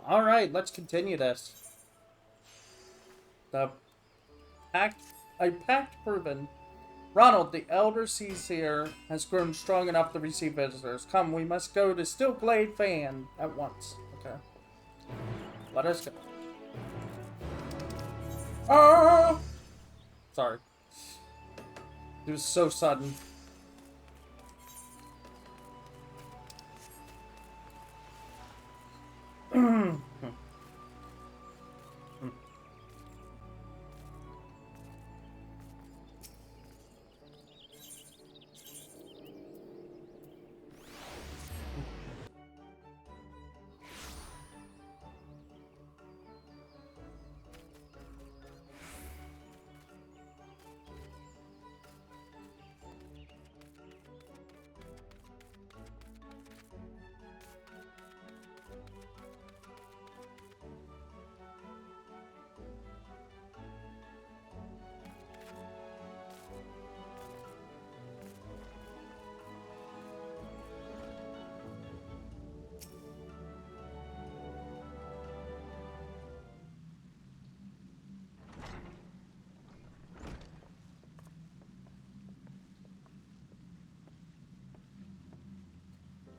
Alright, let's continue this. The pact, a pact proven. Ronald, the elder seer, has grown strong enough to receive visitors. Come, we must go to Stillblade Fan at once. Okay. Let us go. Ah! Sorry. It was so sudden.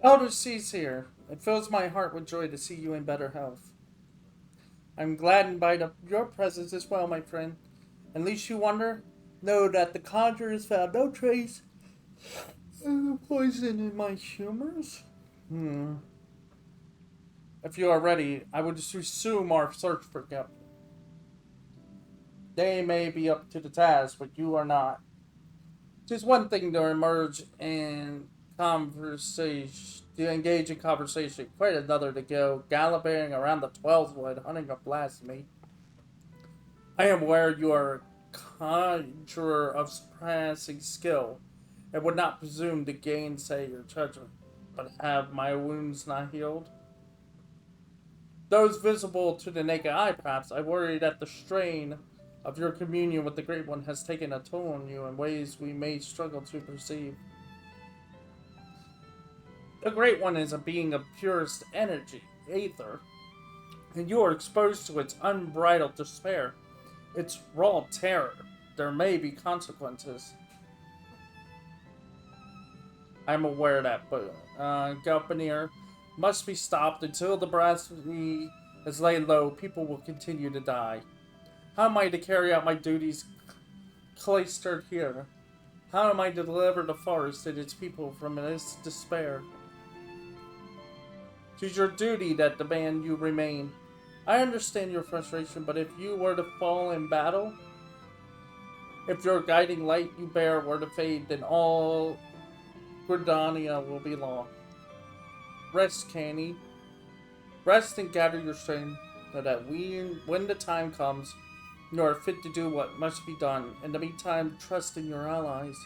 Elder Seer, it fills my heart with joy to see you in better health. I'm gladdened by your presence as well, my friend. At least you wonder? Know that the conjurers found no trace of poison in my humors? If you are ready, I would resume our search for Gep. They may be up to the task, but you are not. It's one thing to emerge in conversation, to engage in conversation, quite another to go gallivanting around the Twelvewood hunting a blasphemy. I am aware you are a conjurer of surpassing skill, and would not presume to gainsay your judgment. But have my wounds not healed? Those visible to the naked eye, perhaps. I worry that the strain of your communion with the Great One has taken a toll on you in ways we may struggle to perceive. The Great One is a being of purest energy, aether, and you are exposed to its unbridled despair, its raw terror. There may be consequences. I'm aware of that, but Galpanier must be stopped until the blasphemy is laid low. People will continue to die. How am I to carry out my duties cloistered here? How am I to deliver the forest and its people from this despair? It is your duty that demand you remain. I understand your frustration, but if you were to fall in battle, if your guiding light you bear were to fade, then all Gridania will be lost. Rest, Canny. Rest and gather your strength, so that when the time comes, you are fit to do what must be done. In the meantime, trust in your allies.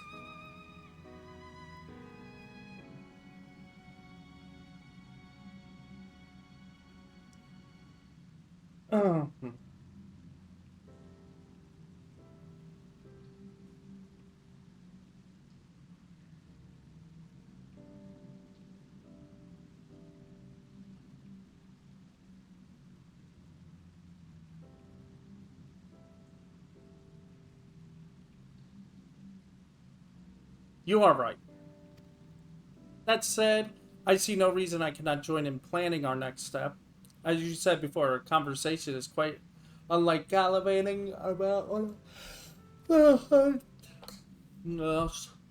Oh. You are right. That said, I see no reason I cannot join in planning our next step. As you said before, our conversation is quite unlike gallivanting about.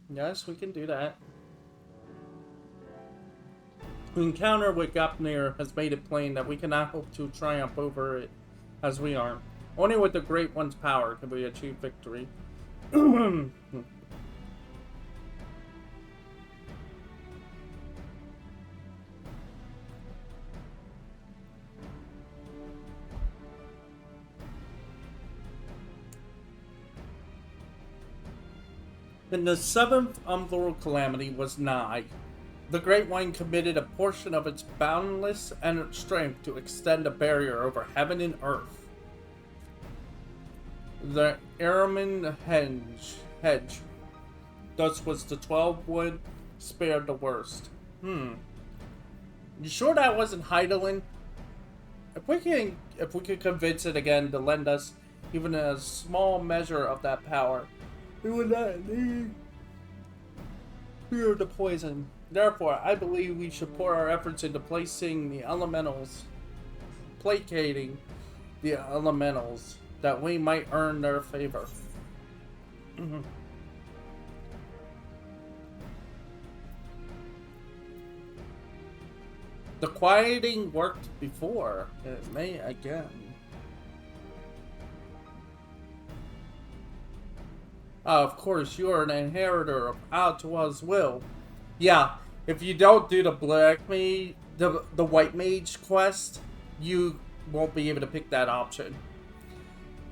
Yes, we can do that. The encounter with Gapnir has made it plain that we cannot hope to triumph over it as we are. Only with the Great One's power can we achieve victory. And the seventh umbral calamity was nigh. The Great One committed a portion of its boundless strength to extend a barrier over heaven and earth. The Araman hedge. Thus was the 12 wood spared the worst. You sure that wasn't Heidelin? If we can convince it again to lend us even a small measure of that power, we would not need fear the poison. Therefore, I believe we should pour our efforts into placing the elementals, placating the elementals, that we might earn their favor. The quieting worked before. It may again. Of course, you're an inheritor of Altua's will. Yeah, if you don't do the black mage, the white mage quest, you won't be able to pick that option.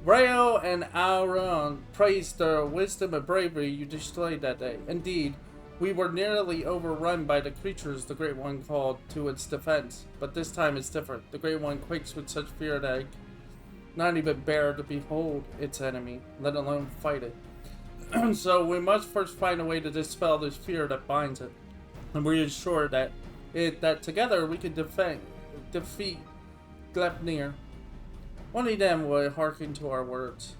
Rayo and Aaron praised the wisdom and bravery you displayed that day. Indeed, we were nearly overrun by the creatures the Great One called to its defense. But this time it's different. The Great One quakes with such fear that I not even bear to behold its enemy, let alone fight it. So we must first find a way to dispel this fear that binds it. And we assure that together we can defeat Glepnir. Only then will it hearken to our words.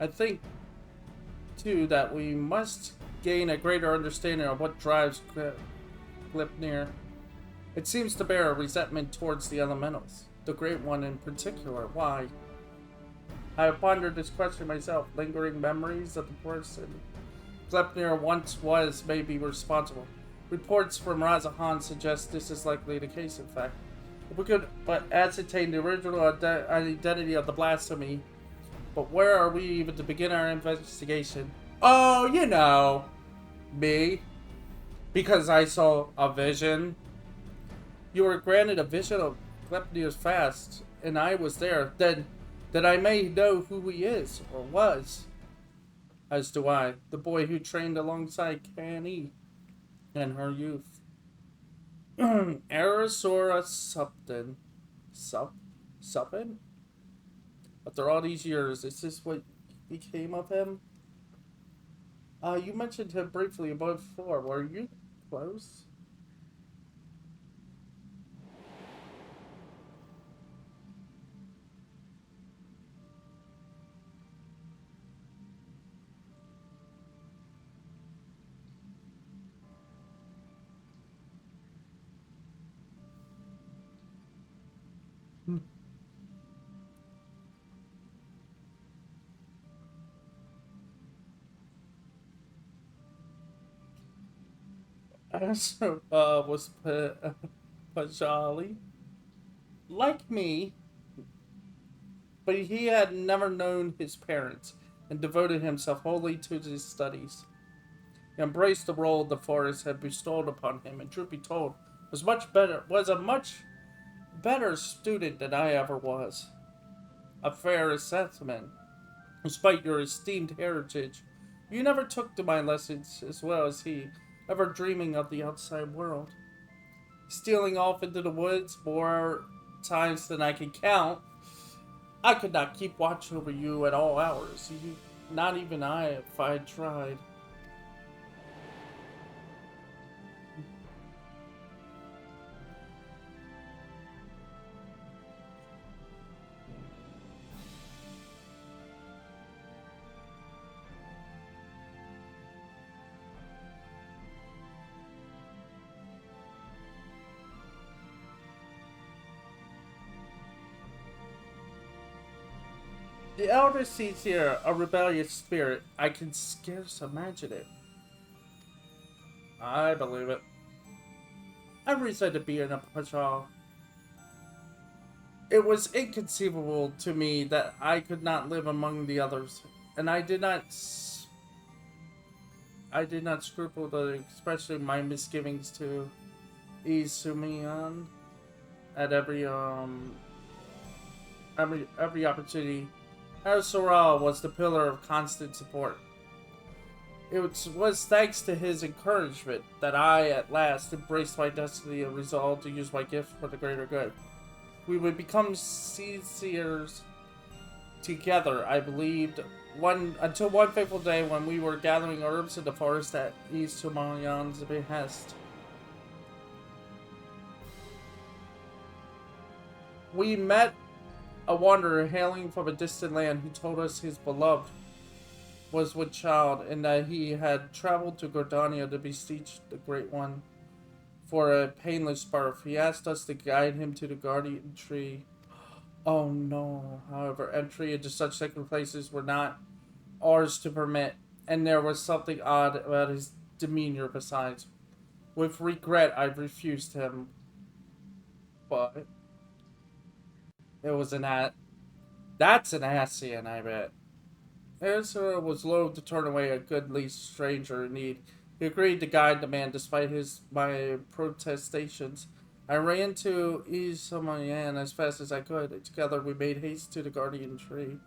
I think, too, that we must gain a greater understanding of what drives Glepnir. It seems to bear a resentment towards the elementals, the Great One in particular. Why? I have pondered this question myself. Lingering memories of the person Glepnir once was may be responsible. Reports from Razahan suggest this is likely the case, in fact. If we could but ascertain the original identity of the blasphemy, but where are we even to begin our investigation? Oh, you know, me. Because I saw a vision. You were granted a vision of Glepnir's fast, and I was there. Then, that I may know who he is, or was. As do I, the boy who trained alongside Kani in her youth. Aerosora Supton. Suppin? After all these years, is this what became of him? You mentioned him briefly above before. Were you close? So, was Pajali like me, but he had never known his parents and devoted himself wholly to his studies. He embraced the role the forest had bestowed upon him, and truth be told, was a much better student than I ever was. A fair assessment. Despite your esteemed heritage, you never took to my lessons as well as he, ever dreaming of the outside world. Stealing off into the woods more times than I can count. I could not keep watch over you at all hours. Not even I, if I tried. The elder sees here a rebellious spirit. I can scarce imagine it. I believe it. I've reason to be in a patrol. It was inconceivable to me that I could not live among the others, and I did not scruple to express my misgivings to Izumian at every opportunity. Arsora was the pillar of constant support. It was thanks to his encouragement that I, at last, embraced my destiny and resolved to use my gift for the greater good. We would become seers together, I believed until one fateful day when we were gathering herbs in the forest at East Humayon's behest. We met a wanderer hailing from a distant land who told us his beloved was with child and that he had traveled to Gordania to beseech the Great One for a painless birth. He asked us to guide him to the guardian tree. Oh no. However, entry into such sacred places were not ours to permit, and there was something odd about his demeanor besides. With regret, I refused him, but it was that's an Asian, I bet. Ezra was loath to turn away a goodly stranger in need. He agreed to guide the man despite my protestations. I ran to Isamayan as fast as I could. Together we made haste to the guardian tree.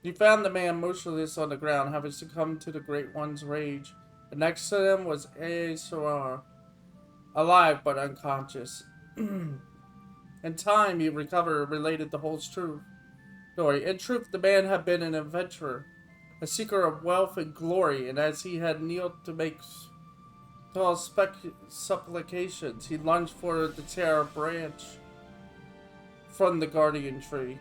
He found the man motionless on the ground, having succumbed to the Great One's rage. And next to him was Aesar, alive but unconscious. In time, he recovered and related the whole truth. Story. In truth, the man had been an adventurer, a seeker of wealth and glory, and as he had kneeled to make tall supplications, he lunged for the tear branch from the guardian tree.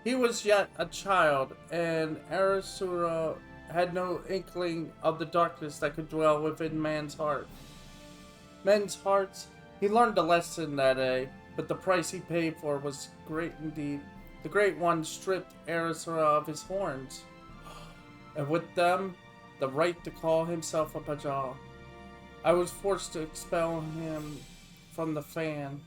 He was yet a child, and Arasura had no inkling of the darkness that could dwell within man's heart. Men's hearts. He learned a lesson that day, but the price he paid for was great indeed. The Great One stripped Arasura of his horns, and with them, the right to call himself a Bajal. I was forced to expel him from the fan.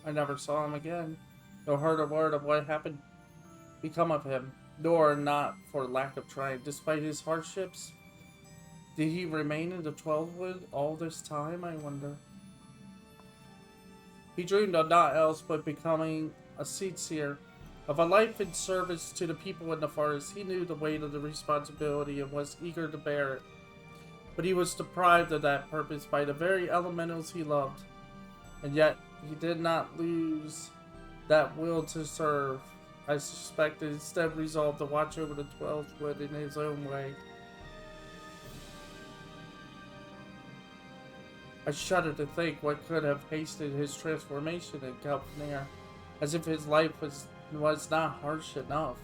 I never saw him again, nor heard a word of what happened become of him, nor not for lack of trying. Despite his hardships, did he remain in the 12 Wood all this time, I wonder? He dreamed of naught else but becoming a seed seer, of a life in service to the people in the forest. He knew the weight of the responsibility and was eager to bear it. But he was deprived of that purpose by the very elementals he loved. And yet, he did not lose that will to serve. I suspect he instead resolved to watch over the 12th Wood in his own way. I shudder to think what could have hastened his transformation in Kalpnir, as if his life was not harsh enough.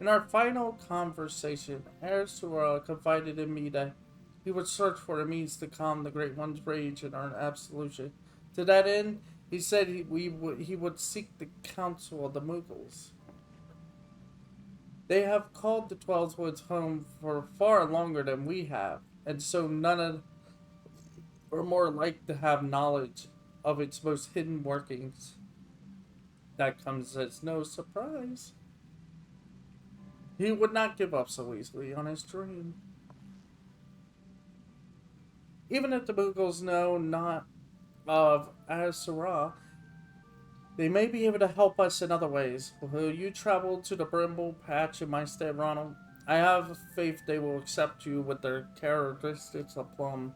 In our final conversation, Arasura confided in me that he would search for a means to calm the Great One's rage and earn absolution. To that end, he said he would seek the counsel of the Mughals. They have called the 12 Woods home for far longer than we have, and so none of are more like to have knowledge of its most hidden workings. That comes as no surprise. He would not give up so easily on his dream. Even if the Mughals know not of Asura, they may be able to help us in other ways. Will you travel to the Brimble Patch in my stead, Ronald? I have faith they will accept you with their characteristics of plum.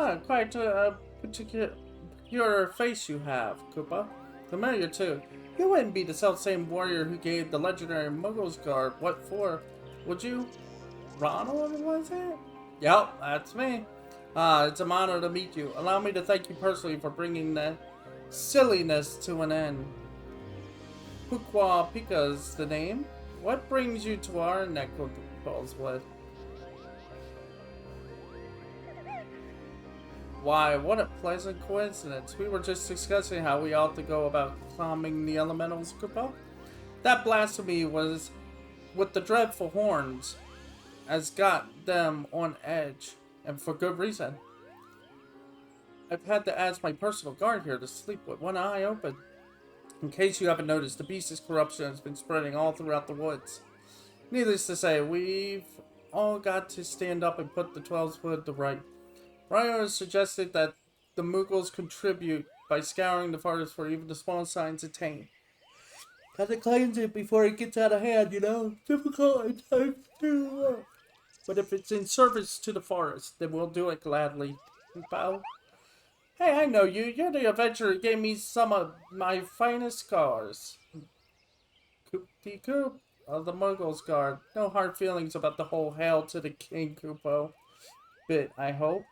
Ah, quite a particular face you have, Koopa. Familiar too. You wouldn't be the self-same warrior who gave the legendary Muggles guard what for, would you? Ronald, was it? Yep, that's me. It's an honor to meet you. Allow me to thank you personally for bringing that silliness to an end. Pukwa Pika's the name. What brings you to our neck of Ballswood? Why, what a pleasant coincidence. We were just discussing how we ought to go about calming the elementals, Koopa. That blasphemy was with the dreadful horns has got them on edge, and for good reason. I've had to ask my personal guard here to sleep with one eye open. In case you haven't noticed, the beast's corruption has been spreading all throughout the woods. Needless to say, we've all got to stand up and put the 12's wood to right. Ryo has suggested that the Muggles contribute by scouring the forest for even the small signs of taint. Gotta cleanse it before it gets out of hand, you know? Difficult at times to but if it's in service to the forest, then we'll do it gladly. Bow. Hey, I know you. You're the adventurer who gave me some of my finest scars. Coop of the Muggles Guard. No hard feelings about the whole hail to the king, Koopo. Bit, I hope.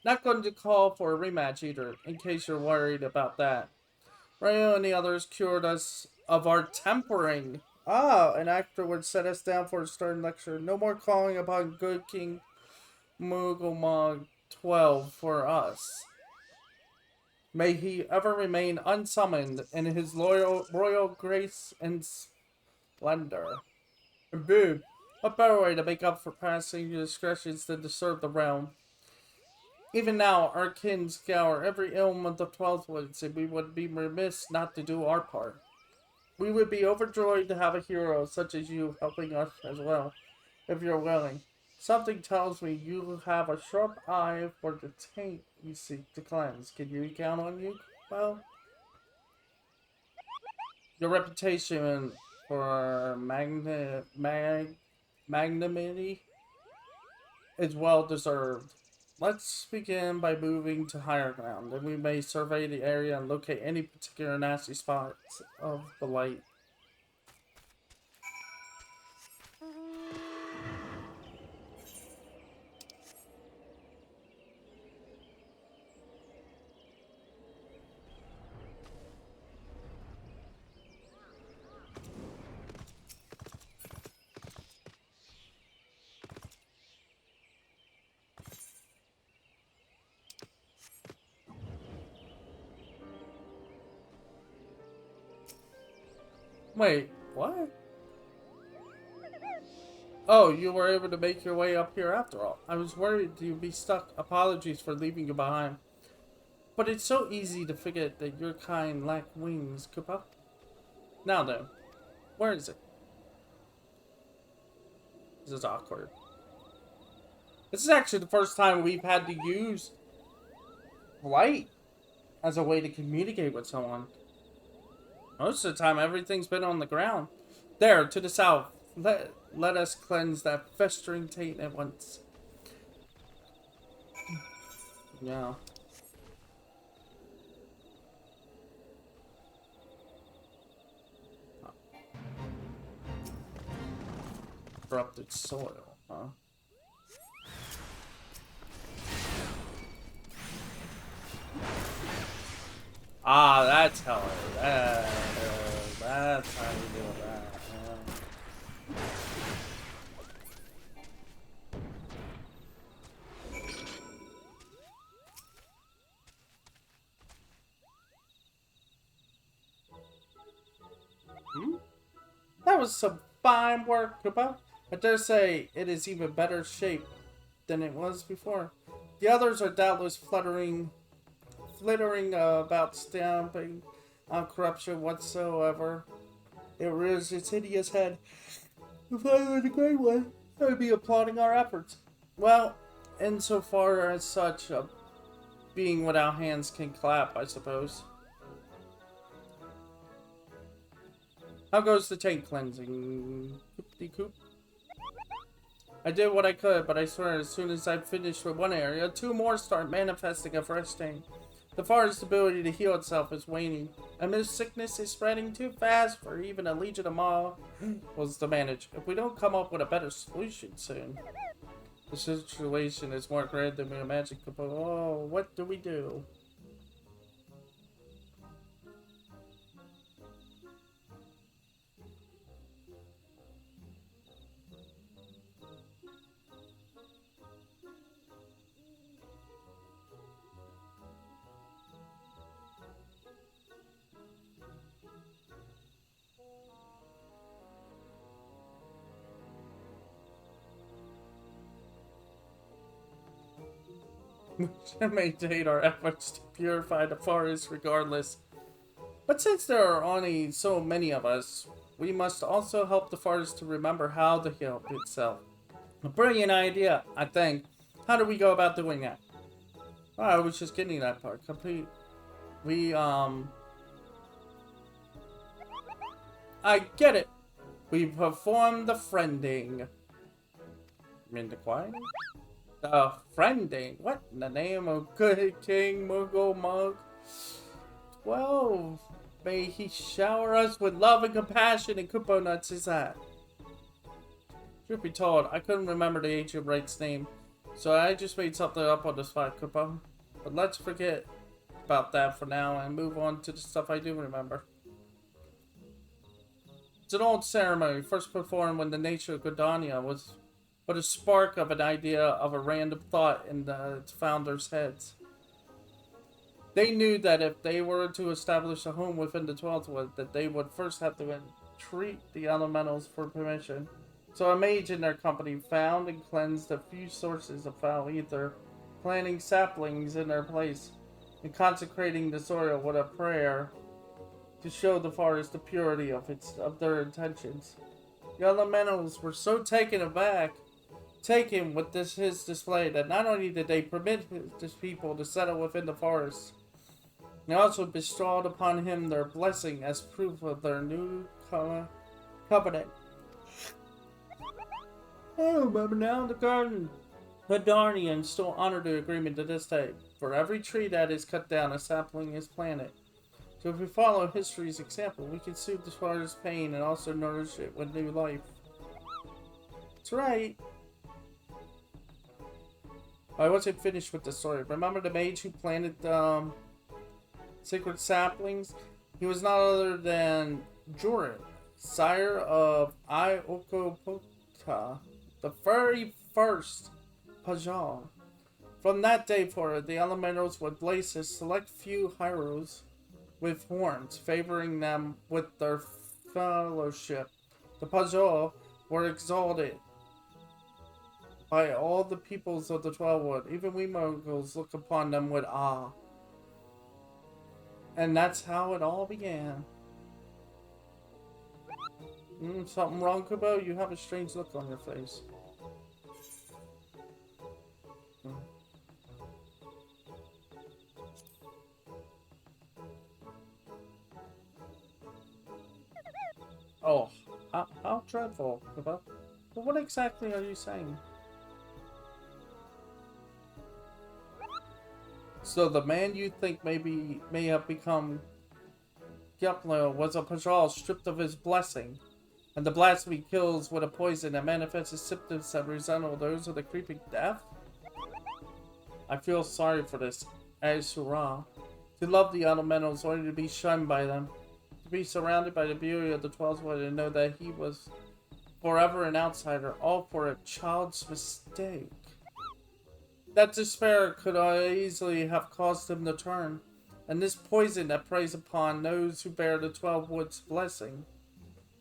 Not going to call for a rematch either, in case you're worried about that. Ryo and the others cured us of our tempering. Ah, and afterwards set us down for a stern lecture. No more calling upon good King Mugglemog 12 for us. May he ever remain unsummoned in his royal grace and splendor. Indeed, what better way to make up for past indiscretions than to serve the realm? Even now, our kin scour every ailment of Twelfthwoods, and we would be remiss not to do our part. We would be overjoyed to have a hero such as you helping us as well, if you're willing. Something tells me you have a sharp eye for the taint you seek to cleanse. Can you count on you? Well, your reputation for magnanimity is well deserved. Let's begin by moving to higher ground, and we may survey the area and locate any particular nasty spots of the light. Wait, what? Oh, you were able to make your way up here after all. I was worried you'd be stuck. Apologies for leaving you behind. But it's so easy to forget that your kind lack wings, Koopa. Now then, where is it? This is awkward. This is actually the first time we've had to use light as a way to communicate with someone. Most of the time, everything's been on the ground. There, to the south. Let us cleanse that festering taint at once. Yeah. Corrupted soil, huh? Ah, that's how that's how you do that. That was some fine work, Koopa. I dare say it is even better shape than it was before. The others are doubtless flittering about stamping on corruption whatsoever. It rears its hideous head. If I were the great one, I would be applauding our efforts. Well, insofar as such, a being without hands can clap, I suppose. How goes the tank cleansing? Coop-de-coop? I did what I could, but I swear as soon as I finished with one area, two more start manifesting afresh stain. The forest's ability to heal itself is waning, and this sickness is spreading too fast for even a legion of was to manage. If we don't come up with a better solution soon, the situation is more grave than we imagined. Oh, what do we do? We should maintain our efforts to purify the forest regardless. But since there are only so many of us, we must also help the forest to remember how to heal itself. A brilliant idea, I think. How do we go about doing that? Oh, I was just getting that part complete. I get it. We perform the friending. You mean the quiet? The friending? What in the name of good King Muggle Mug? 12. May he shower us with love and compassion and Kupo nuts is that. Truth be told, I couldn't remember the ancient right's name, so I just made something up on the spot, Kupo. But let's forget about that for now and move on to the stuff I do remember. It's an old ceremony, first performed when the nature of Gridania was but a spark of an idea of a random thought in its founders' heads. They knew that if they were to establish a home within the 12th Wood, that they would first have to entreat the elementals for permission. So a mage in their company found and cleansed a few sources of foul ether, planting saplings in their place, and consecrating the soil with a prayer to show the forest the purity of their intentions. The elementals were so taken with his display, that not only did they permit his people to settle within the forest, they also bestowed upon him their blessing as proof of their new covenant. Oh, but now the garden. The Darnians still honor the agreement to this day. For every tree that is cut down, a sapling is planted. So if we follow history's example, we can soothe the forest's pain and also nourish it with new life. That's right. I wasn't finished with the story. Remember the mage who planted sacred saplings? He was none other than Joran, sire of Iokopota, the very first Pajal. From that day forward, the elementals would place a select few heroes with horns, favoring them with their fellowship. The Pajal were exalted by all the peoples of the 12 Wood. Even we Mongols look upon them with awe. And that's how it all began. Something wrong, Kubo? You have a strange look on your face. Oh, how dreadful, Kubo. But what exactly are you saying? So the man you think may have become Gyuplo was a Pajal stripped of his blessing, and the blasphemy kills with a poison that manifests as symptoms that resemble those of the creeping death? I feel sorry for this Asura. To love the elementals only to be shunned by them, to be surrounded by the beauty of the 12th Wood and know that he was forever an outsider, all for a child's mistake. That despair could easily have caused him to turn, and this poison that preys upon those who bear the 12 Woods' blessing,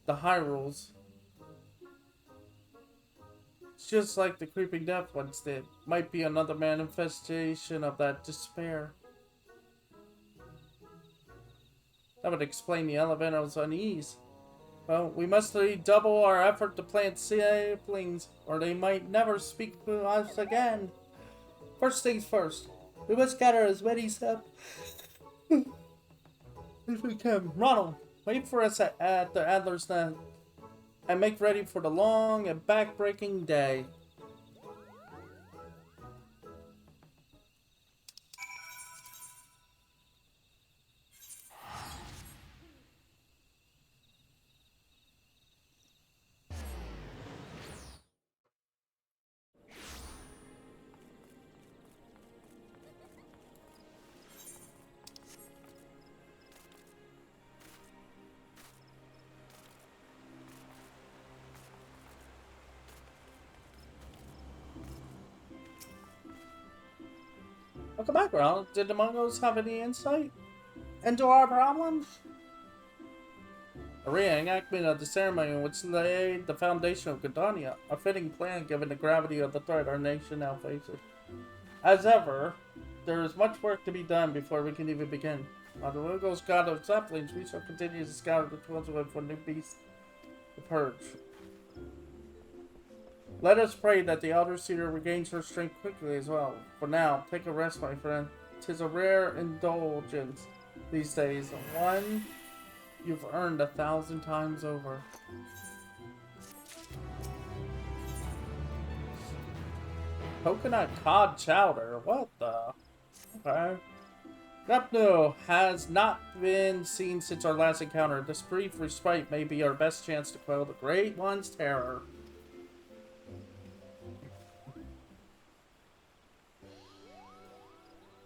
the Hyrules, it's just like the creeping death once did, might be another manifestation of that despair. That would explain the elemental's unease. Well, we must redouble our effort to plant saplings, or they might never speak to us again. First things first, we must gather as many saplings as we can. Ronald, wait for us at the Adler's Nest and make ready for the long and back-breaking day. Welcome back, Ron. Did the Mongols have any insight into our problems? A reenactment of the ceremony which laid the foundation of Gardania, a fitting plan given the gravity of the threat our nation now faces. As ever, there is much work to be done before we can even begin. While the Mongols god of saplings, we shall continue to scour the twelve for new beasts to purge. Let us pray that the Elder Cedar regains her strength quickly as well. For now, take a rest, my friend. 'Tis a rare indulgence these days, one you've earned 1,000 times over. Coconut cod chowder? What the? Okay. Nepno has not been seen since our last encounter. This brief respite may be our best chance to quell the Great One's terror.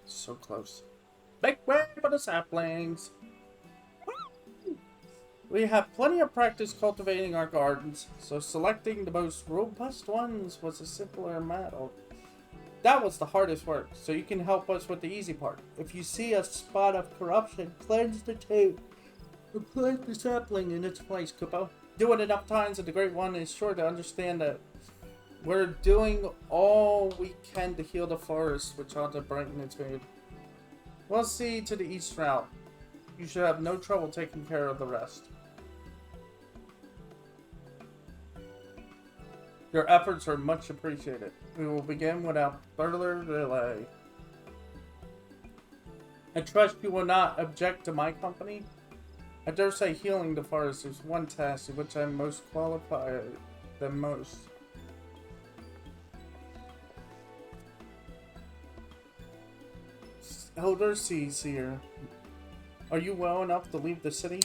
So close. Make way for the saplings! We have plenty of practice cultivating our gardens, so selecting the most robust ones was a simpler matter. That was the hardest work, so you can help us with the easy part. If you see a spot of corruption, cleanse the tape and plant the sapling in its place, Kupo. Do it enough times and the Great One is sure to understand that we're doing all we can to heal the forest, which ought to brighten its mood. We'll see to the east route. You should have no trouble taking care of the rest. Your efforts are much appreciated. We will begin without further delay. I trust you will not object to my company. I dare say healing the forest is one task in which I'm most qualified than most. Elder Seer, are you well enough to leave the city?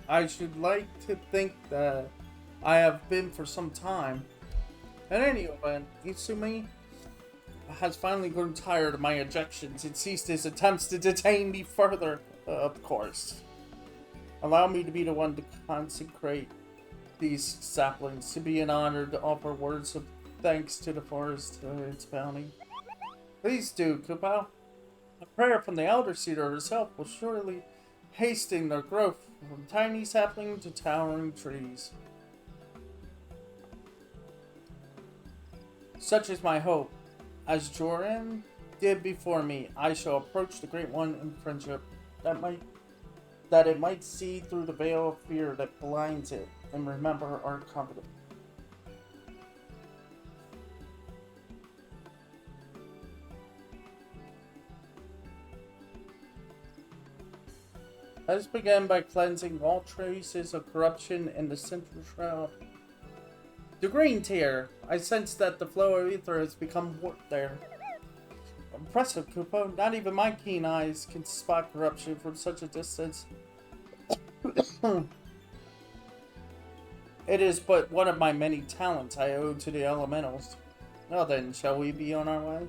I should like to think that I have been for some time. In any event, Itsumi has finally grown tired of my ejections and ceased his attempts to detain me further, of course. Allow me to be the one to consecrate these saplings, to be an honor to offer words of thanks to the forest and its bounty. Please do, Kupo. A prayer from the Elder Cedar herself will surely hasten their growth from tiny saplings to towering trees. Such is my hope. As Joran did before me, I shall approach the Great One in friendship, that it might see through the veil of fear that blinds it, and remember our covenant. Let us begin by cleansing all traces of corruption in the central shroud. The green tier. I sense that the flow of ether has become warped there. Impressive, Kupo. Not even my keen eyes can spot corruption from such a distance. It is but one of my many talents I owe to the elementals. Well then, shall we be on our way?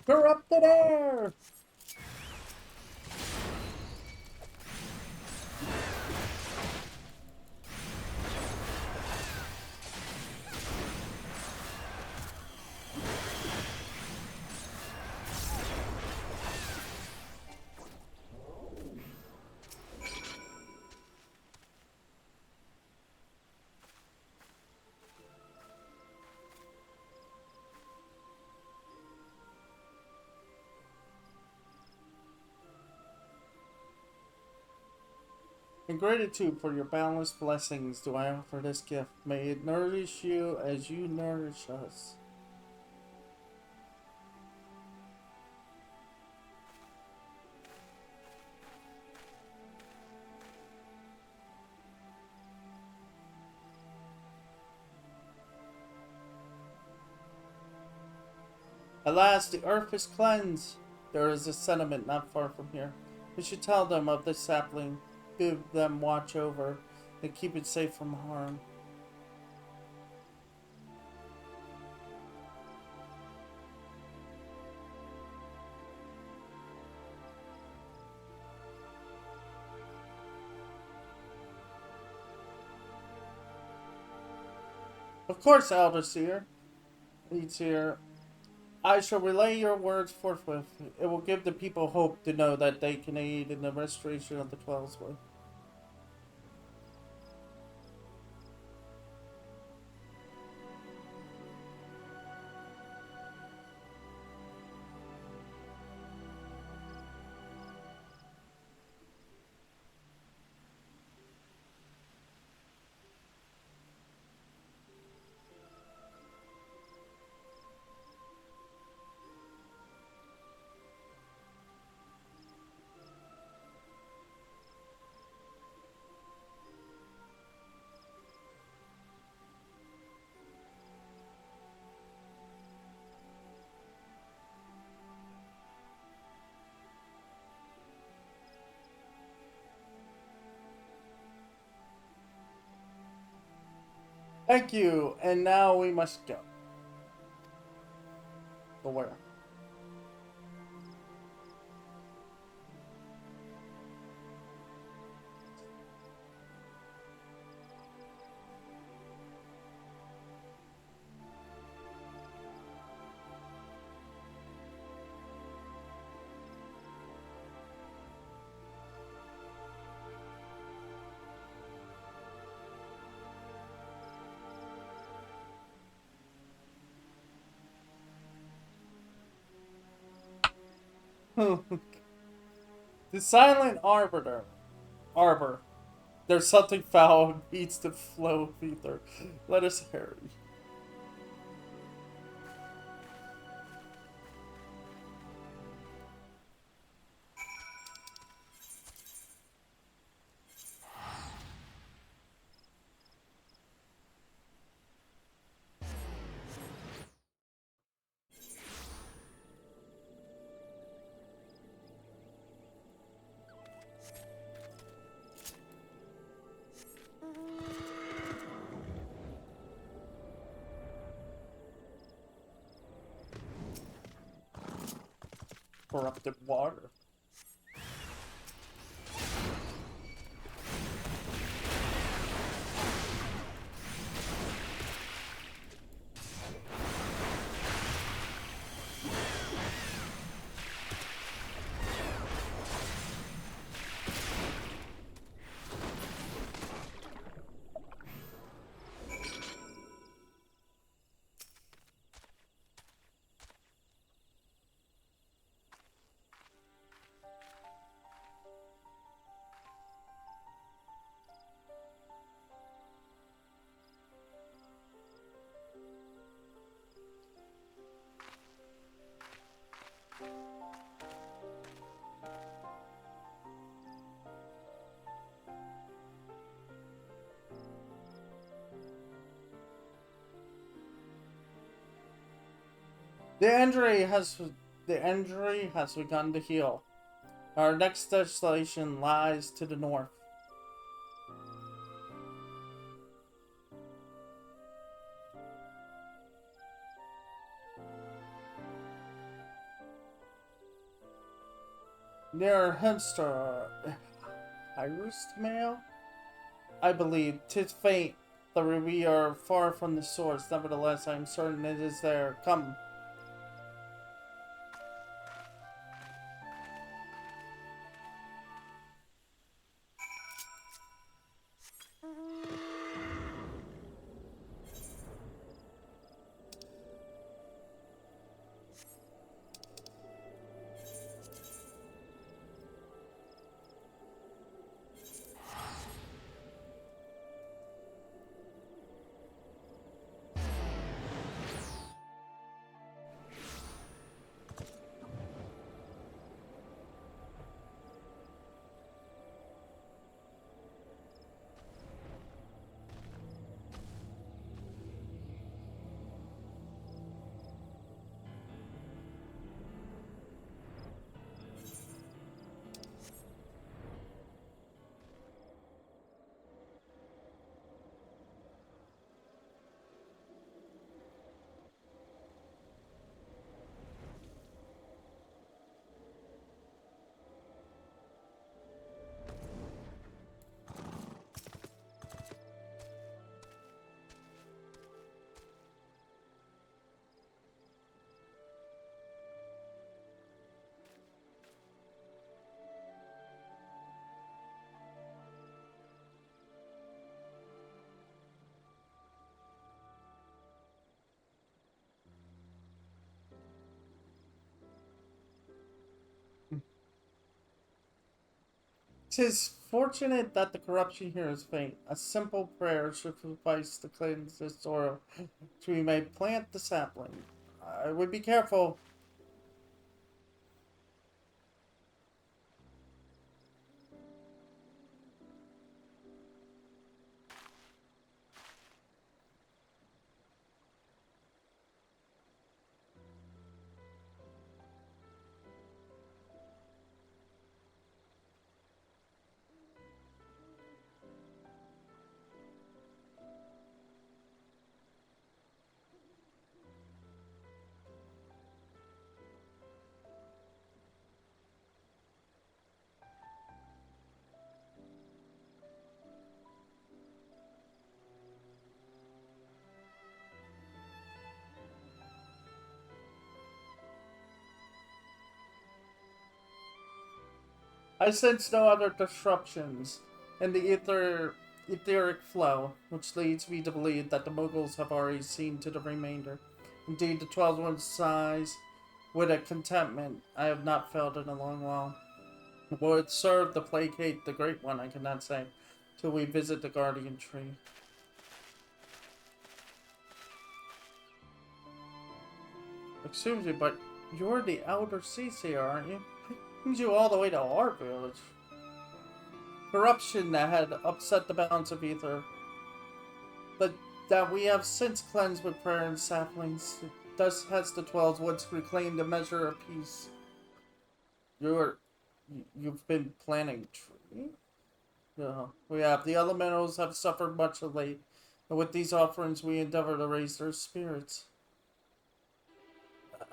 Corrupted air! In gratitude for your boundless blessings do I offer this gift. May it nourish you as you nourish us. At last, the earth is cleansed. There is a settlement not far from here. We should tell them of this sapling, bid them watch over, and keep it safe from harm. Of course, Elder Seer. Leads here. I shall relay your words forthwith. It will give the people hope to know that they can aid in the restoration of the Twelve's Way. Thank you, and now we must go. Go where? The Silent Arbor. There's something foul beats the flow of ether. Let us hurry. Corrupted water. The injury has begun to heal. Our next destination lies to the north. Near Hemster, Mail? I believe 'tis faint, though we are far from the source. Nevertheless, I am certain it is there. Come. 'Tis fortunate that the corruption here is faint. A simple prayer should suffice to cleanse this soil, so we may plant the sapling. I would be careful. I sense no other disruptions in the etheric flow, which leads me to believe that the Mughals have already seen to the remainder. Indeed, the 12 ones sighs with a contentment I have not felt in a long while. Will it serve to placate the Great One, I cannot say, till we visit the Guardian Tree. Excuse me, but you're the Elder Cece, aren't you? Brings you all the way to our village. Corruption that had upset the balance of ether, but that we have since cleansed with prayer and saplings. Thus has the 12 woods reclaimed a measure of peace. You've been planting tree? Yeah, we have. The elementals have suffered much of late, and with these offerings we endeavor to raise their spirits.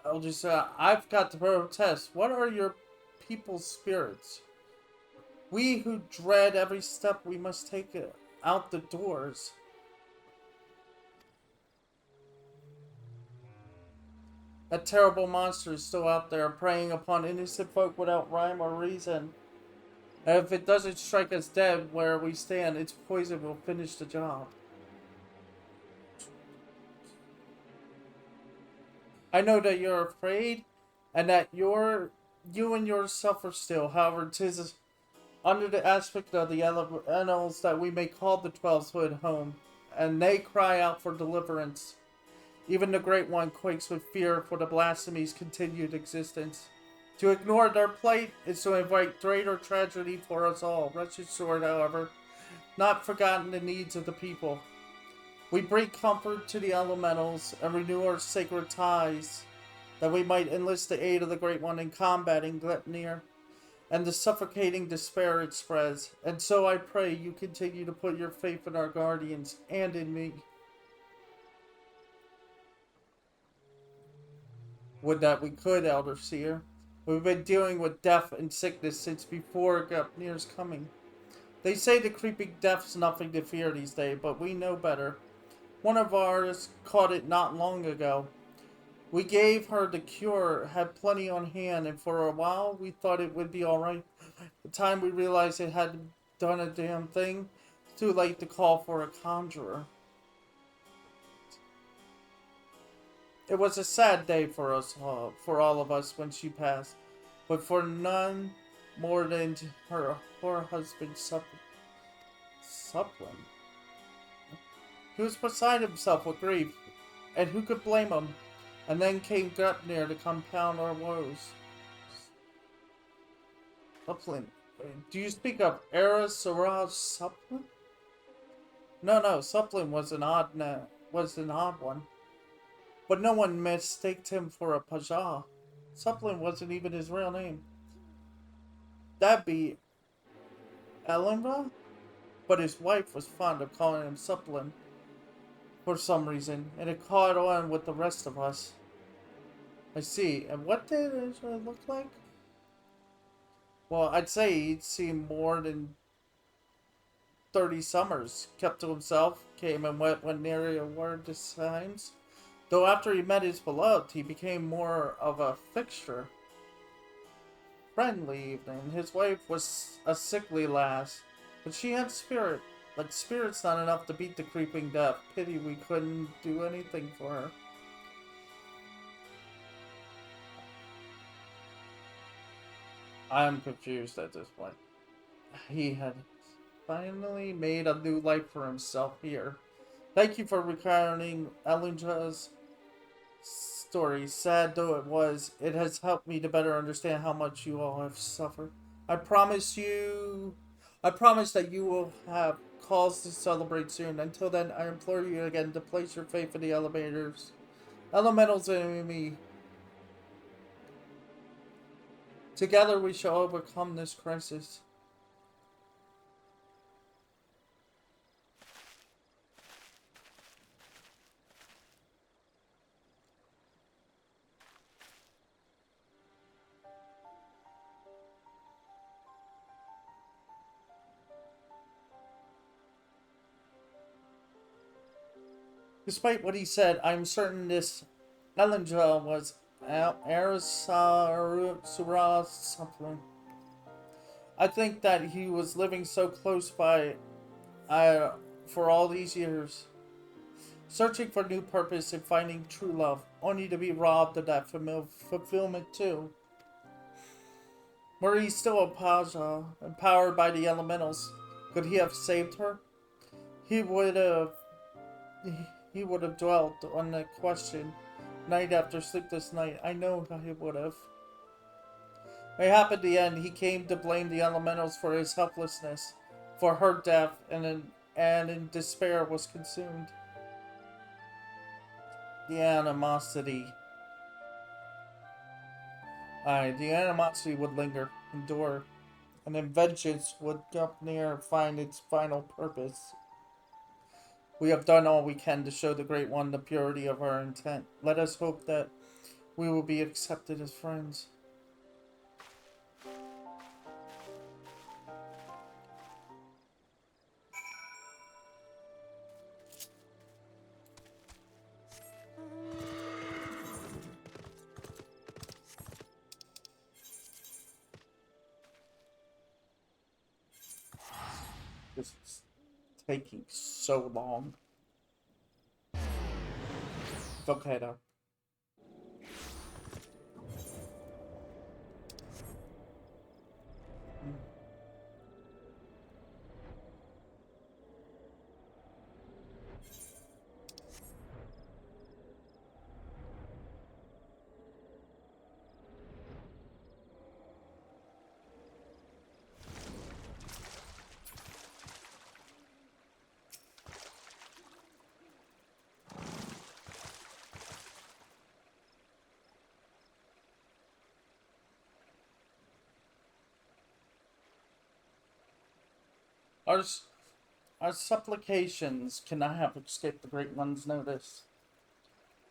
I'll just say, I've got to protest. What are your people's spirits? We who dread every step we must take out the doors. That terrible monster is still out there, preying upon innocent folk without rhyme or reason. And if it doesn't strike us dead where we stand, its poison will finish the job. I know that you're afraid, and that you and yours suffer still. However, 'tis under the aspect of the elementals that we may call the 12th Hood home, and they cry out for deliverance. Even the Great One quakes with fear for the blasphemy's continued existence. To ignore their plight is to invite greater tragedy for us all. Rest assured, however, not forgotten the needs of the people. We bring comfort to the elementals and renew our sacred ties, that we might enlist the aid of the Great One in combating Glepnir and the suffocating despair it spreads. And so I pray you continue to put your faith in our guardians and in me. Would that we could, Elder Seer. We've been dealing with death and sickness since before Glepnir's coming. They say the creeping death's nothing to fear these days, but we know better. One of ours caught it not long ago. We gave her the cure, had plenty on hand, and for a while we thought it would be alright. The time we realized it had done a damn thing, it's too late to call for a conjurer. It was a sad day for us, for all of us, when she passed, but for none more than her husband Supplin. He was beside himself with grief, and who could blame him? And then came Glepnir to compound our woes. Supplin. Do you speak of Era Sarah Supplin? No, Supplin was an odd one. But no one mistaked him for a Paja. Supplin wasn't even his real name. That'd be Elenra? But his wife was fond of calling him Supplin for some reason, and it caught on with the rest of us. I see. And what did it look like? Well, I'd say he'd seen more than 30 summers. Kept to himself, came and went when nary a word to signs. Though after he met his beloved, he became more of a fixture. Friendly evening. His wife was a sickly lass, but she had spirit. But spirit's not enough to beat the creeping death. Pity we couldn't do anything for her. I am confused at this point. he had finally made a new life for himself here. Thank you for recounting Elinja's story. Sad though it was, it has helped me to better understand how much you all have suffered. I promise you, I promise that you will have cause to celebrate soon. Until then, I implore you again to place your faith in the elevators. Elementals and me. Together we shall overcome this crisis. Despite what he said, I'm certain this Elendra was Arasura something. I think that he was living so close by for all these years, searching for new purpose and finding true love, only to be robbed of that fulfillment too. Were he still a Paja, empowered by the elementals, could he have saved her? He would have he would have dwelt on that question night after sleepless night. I know he would have. Mayhap at the end he came to blame the elementals for his helplessness, for her death, and in despair was consumed. The animosity. Aye, the animosity would linger, endure, and then vengeance would come near and find its final purpose. We have done all we can to show the Great One the purity of our intent. Let us hope that we will be accepted as friends. This is taking so long. It's okay though. Our, our supplications cannot have escaped the Great One's notice.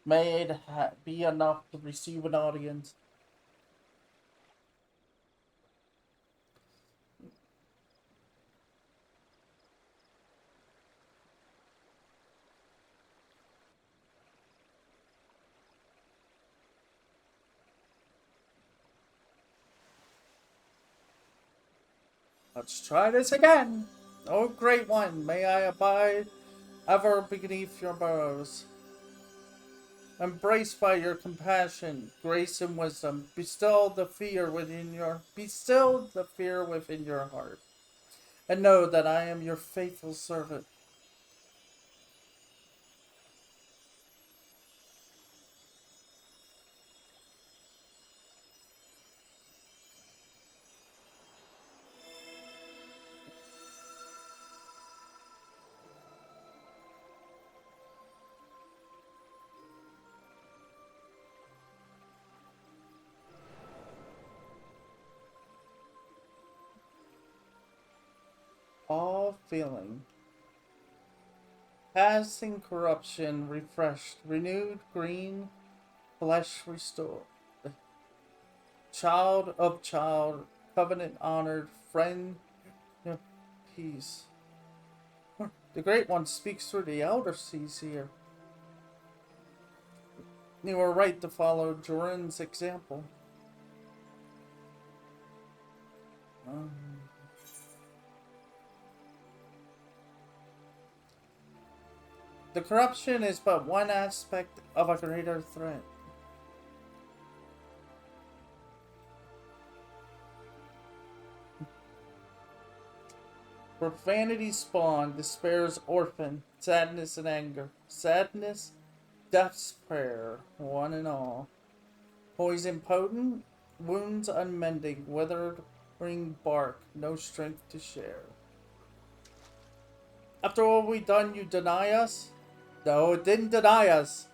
May it be enough to receive an audience. Let's try this again. O Great One, may I abide ever beneath your boughs. Embraced by your compassion, grace, and wisdom, bestow the fear within your heart, and know that I am your faithful servant. All feeling, passing corruption refreshed, renewed, green, flesh restored. Child, covenant honored, friend of peace. The Great One speaks through the Elder Seas here. You were right to follow Jorin's example. The corruption is but one aspect of a greater threat. Profanity spawn, despair's orphan, sadness and anger. Sadness, death's prayer, one and all. Poison potent, wounds unmending, withered ring bark, no strength to share. After all we done, you deny us? No, it didn't deny us.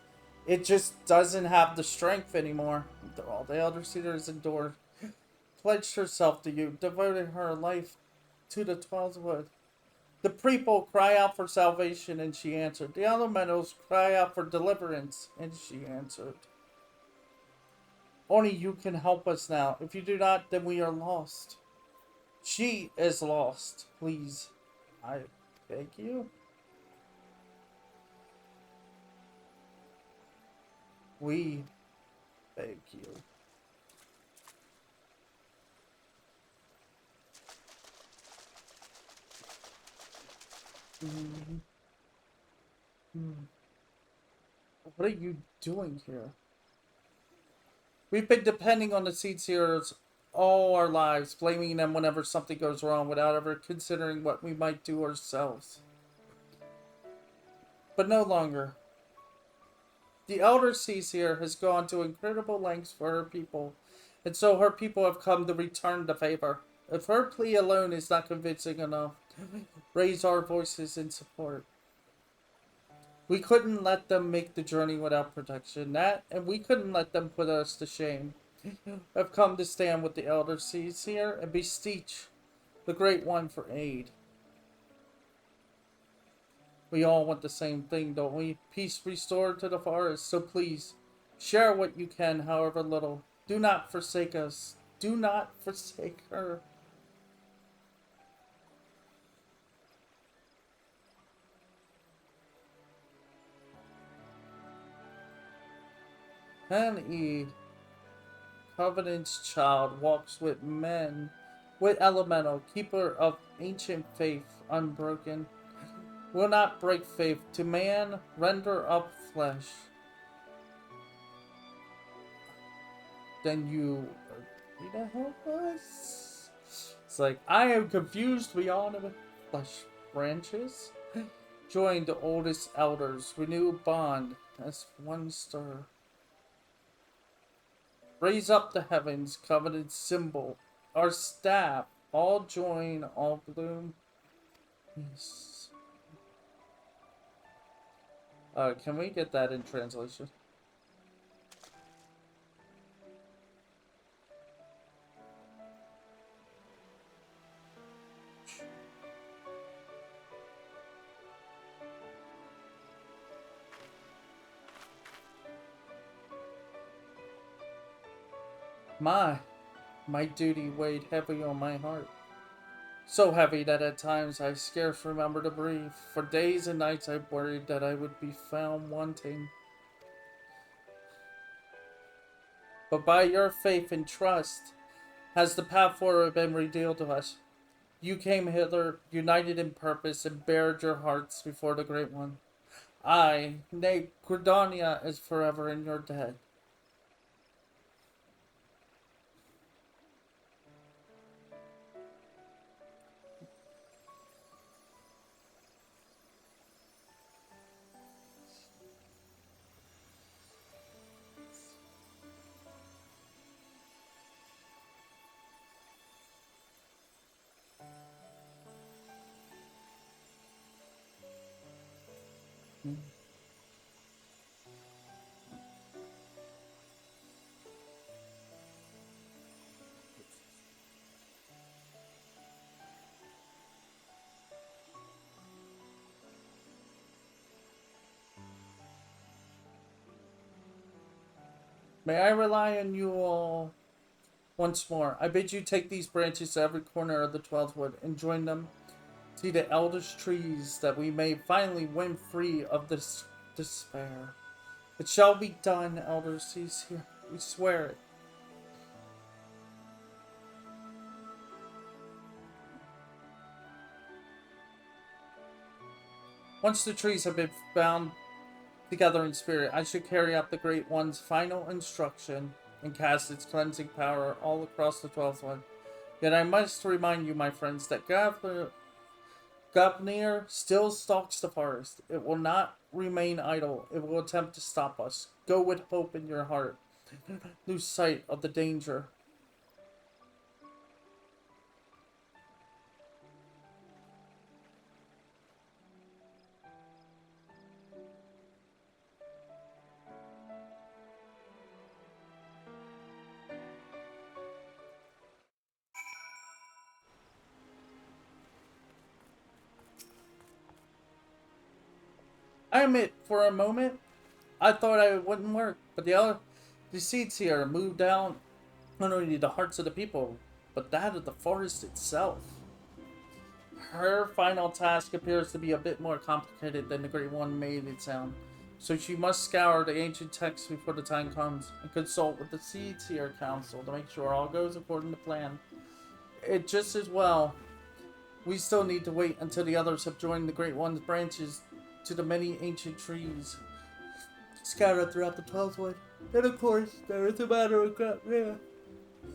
It just doesn't have the strength anymore. All the elder cedars endured, pledged herself to you, devoted her life to the 12th wood. The people cry out for salvation, and she answered. The elementals cry out for deliverance, and she answered. Only you can help us now. If you do not, then we are lost. She is lost. Please, I beg you. We beg you. What are you doing here? We've been depending on the seed seers all our lives, blaming them whenever something goes wrong without ever considering what we might do ourselves. But no longer. The elder seer has gone to incredible lengths for her people, and so her people have come to return the favor. If her plea alone is not convincing enough, raise our voices in support. We couldn't let them make the journey without protection. And we couldn't let them put us to shame. I've come to stand with the elder seer and beseech the Great One for aid. We all want the same thing, don't we? Peace restored to the forest. So please, share what you can, however little. Do not forsake us. Do not forsake her. And Covenant's child walks with men, with elemental, keeper of ancient faith, unbroken. Will not break faith, to man render up flesh. Then you agree to help us? It's like, I am confused beyond the flesh branches. Join the oldest elders, renew bond as one stir. Raise up the heavens, covenant symbol, our staff, all join, all bloom. Yes. Can we get that in translation? My duty weighed heavy on my heart. So heavy that at times I scarce remember to breathe. For days and nights I worried that I would be found wanting. But by your faith and trust has the path forward been revealed to us. You came hither, united in purpose, and bared your hearts before the Great One. I, nay, Cordonia is forever in your debt. May I rely on you all once more. I bid you take these branches to every corner of the 12th wood and join them to the eldest trees, that we may finally win free of this despair. It shall be done, elder sees here. We swear it. Once the trees have been bound together in spirit, I should carry out the Great One's final instruction and cast its cleansing power all across the 12th one. Yet I must remind you, my friends, that Gupnir still stalks the forest. It will not remain idle. It will attempt to stop us. Go with hope in your heart. Lose sight of the danger. I admit, for a moment, I thought it wouldn't work, but the seeds here moved down not only the hearts of the people, but that of the forest itself. Her final task appears to be a bit more complicated than the Great One made it sound, so she must scour the ancient texts before the time comes and consult with the Seeds here Council to make sure all goes according to plan. It just as well. We still need to wait until the others have joined the Great One's branches to the many ancient trees scattered throughout the 12th Wood. And of course, there is a matter of Gratmere,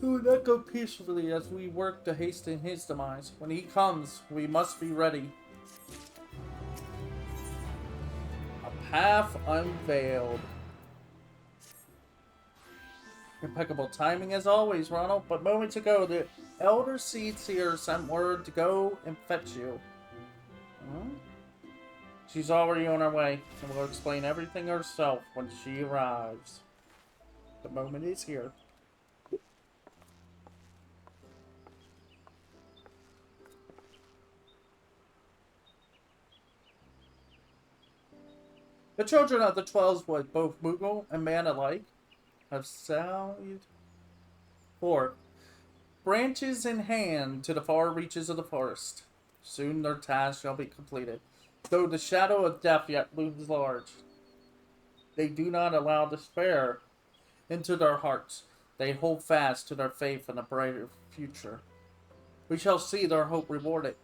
who will not go peacefully as we work to hasten his demise. When he comes, we must be ready. A path unveiled. Impeccable timing as always, Ronald, but moments ago, the Elder Seeds here sent word to go and fetch you. Hmm? She's already on her way, and will explain everything herself when she arrives. The moment is here. The children of the Twelveswood, both Moogle and man alike, have sallied forth, branches in hand, to the far reaches of the forest. Soon their task shall be completed, though the shadow of death yet looms large. They do not allow despair into their hearts. They hold fast to their faith in a brighter future. We shall see their hope rewarded,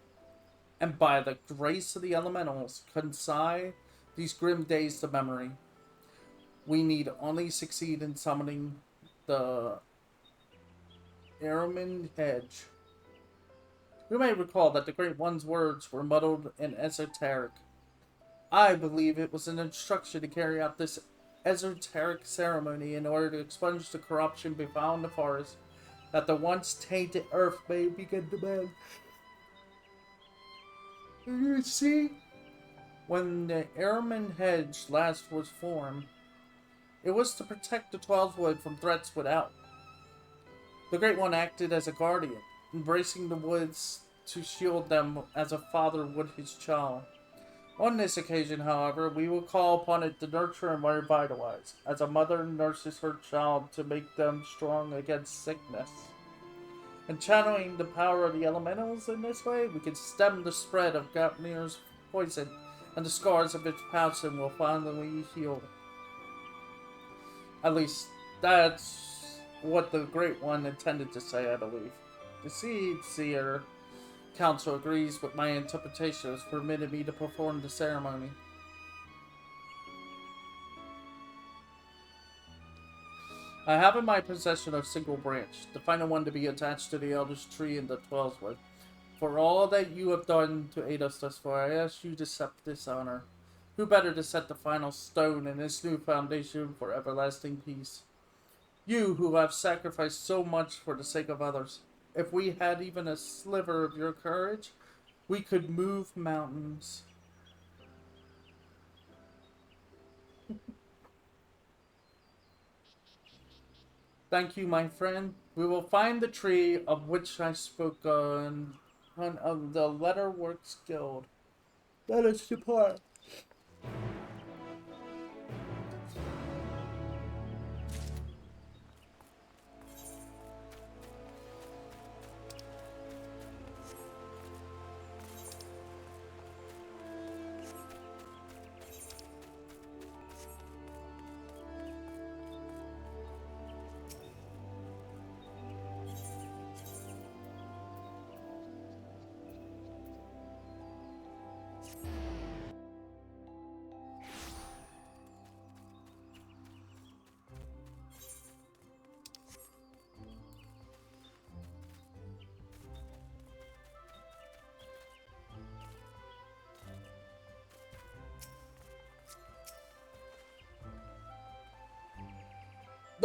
and by the grace of the elementals, consign these grim days to memory. We need only succeed in summoning the Eremine Hedge. You may recall that the Great One's words were muddled and esoteric. I believe it was an instruction to carry out this esoteric ceremony in order to expunge the corruption befouling the forest, that the once tainted earth may begin to mend. You see, when the Eremine Hedge last was formed, it was to protect the Twelveswood from threats without. The Great One acted as a guardian, embracing the woods to shield them as a father would his child. On this occasion, however, we will call upon it to nurture and revitalize, as a mother nurses her child to make them strong against sickness. And channeling the power of the elementals in this way, we can stem the spread of Gapnir's poison, and the scars of its passion will finally heal. At least, that's what the Great One intended to say, I believe. The Seed Seer Council agrees with my interpretation has permitted me to perform the ceremony. I have in my possession a single branch, the final one to be attached to the eldest tree in the Twelveswood. For all that you have done to aid us thus far, I ask you to accept this honor. Who better to set the final stone in this new foundation for everlasting peace? You who have sacrificed so much for the sake of others. If we had even a sliver of your courage, we could move mountains. Thank you, my friend. We will find the tree of which I spoke on of the Letterworks Guild. Let us depart.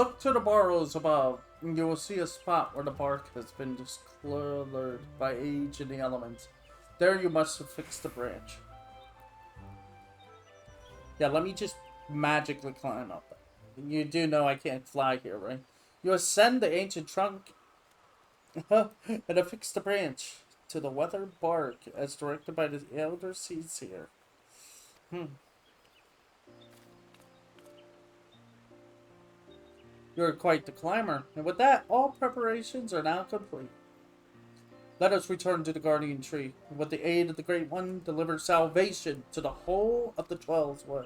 Look to the burrows above, and you will see a spot where the bark has been discolored by age and the elements. There you must affix the branch. Yeah, let me just magically climb up. You do know I can't fly here, right? You ascend the ancient trunk and affix the branch to the weathered bark as directed by the elder seeds here. You're quite the climber, and with that, all preparations are now complete. Let us return to the guardian tree, and with the aid of the Great One, deliver salvation to the whole of the 12's way.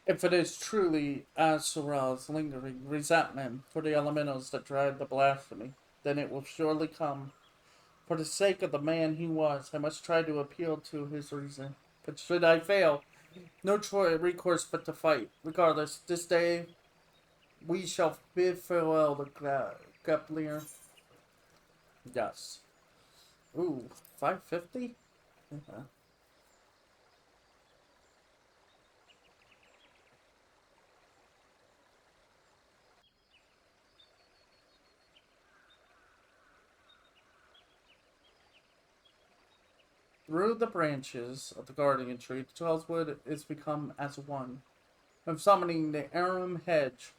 If it is truly Azura's lingering resentment for the elementals that drive the blasphemy, then it will surely come. For the sake of the man he was, I must try to appeal to his reason. But should I fail, no recourse but to fight. Regardless, this day we shall bid farewell to Geplir. Yes. Ooh, 550? Okay. Through the branches of the guardian tree, the child's wood is become as one. From summoning the Arum hedge,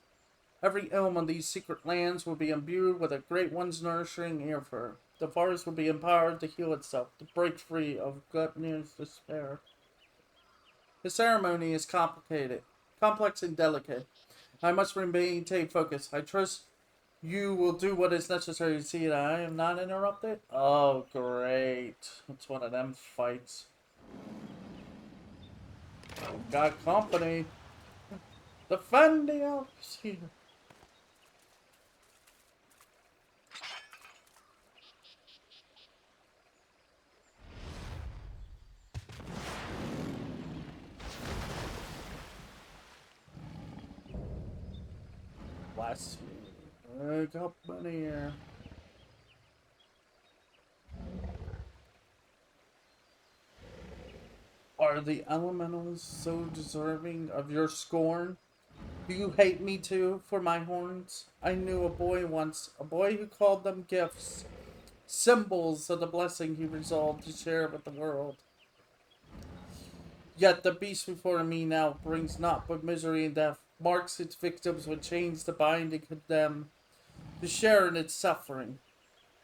every elm on these secret lands will be imbued with a great one's nourishing ear fur. The forest will be empowered to heal itself, to break free of Gluttony's despair. The ceremony is complicated, complex and delicate. I must maintain focus. I trust you will do what is necessary to see that I am not interrupted. Oh, great. It's one of them fights. Got company. Defend the Alps here. Bless you. Got money here. Are the elementals so deserving of your scorn? Do you hate me too for my horns? I knew a boy once, a boy who called them gifts, symbols of the blessing he resolved to share with the world. Yet the beast before me now brings naught but misery and death, marks its victims with chains to bind and condemn, to share in its suffering.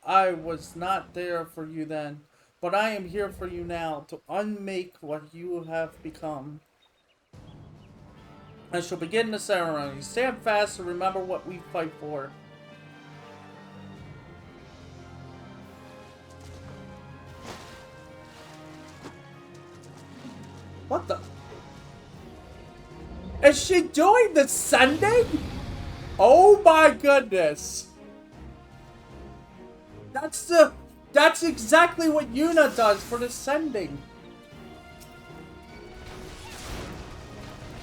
I was not there for you then, but I am here for you now, to unmake what you have become. I shall begin the ceremony. Stand fast and remember what we fight for. What the? Is she doing the sending? Oh my goodness. That's exactly what Yuna does for the sending.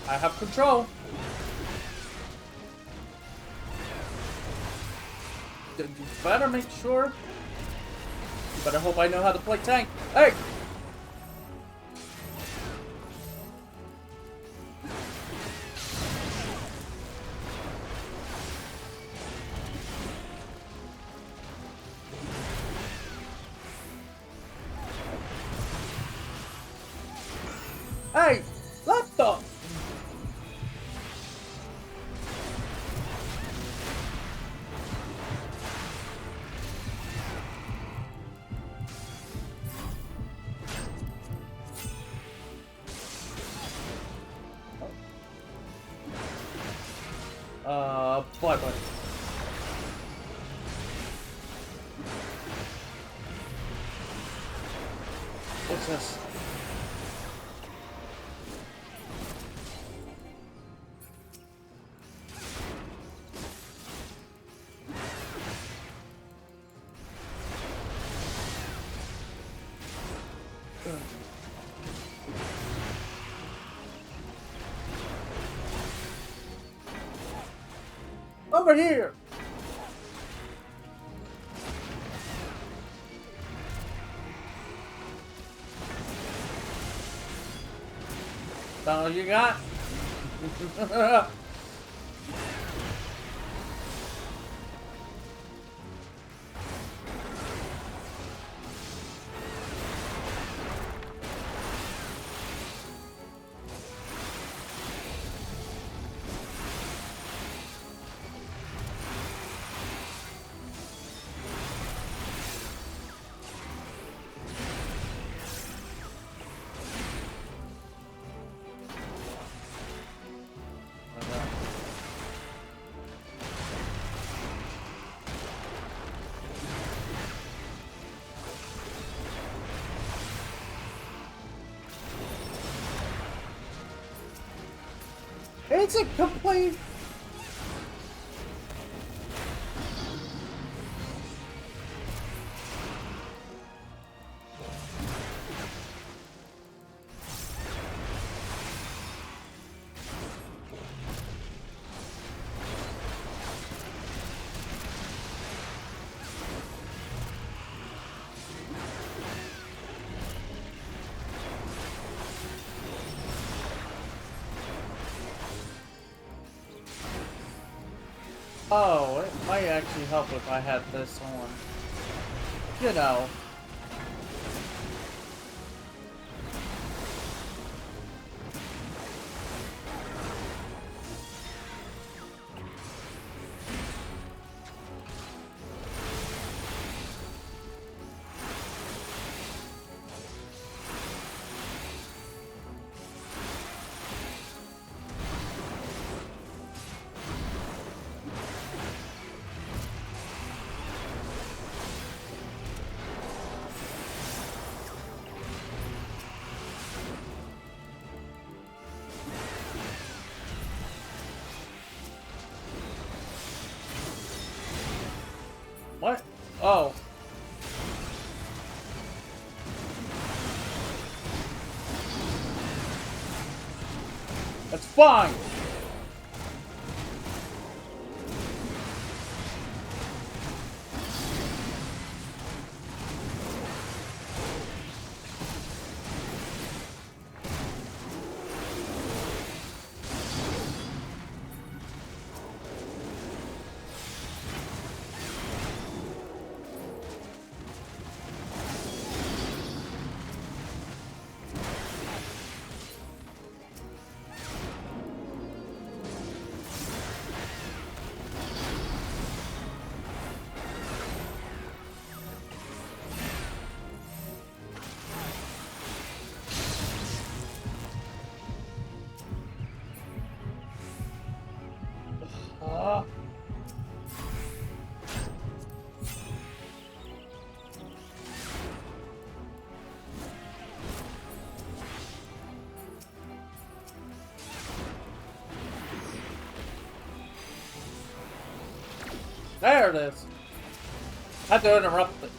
I have control. You better make sure. You better hope I know how to play tank. Hey! Hey! What the? Bye bye. What's this? Over here! That's all you got? It's a complete... Oh, it might actually help if I had this on. You know. What? Oh. That's fine. There it is. I had to interrupt it.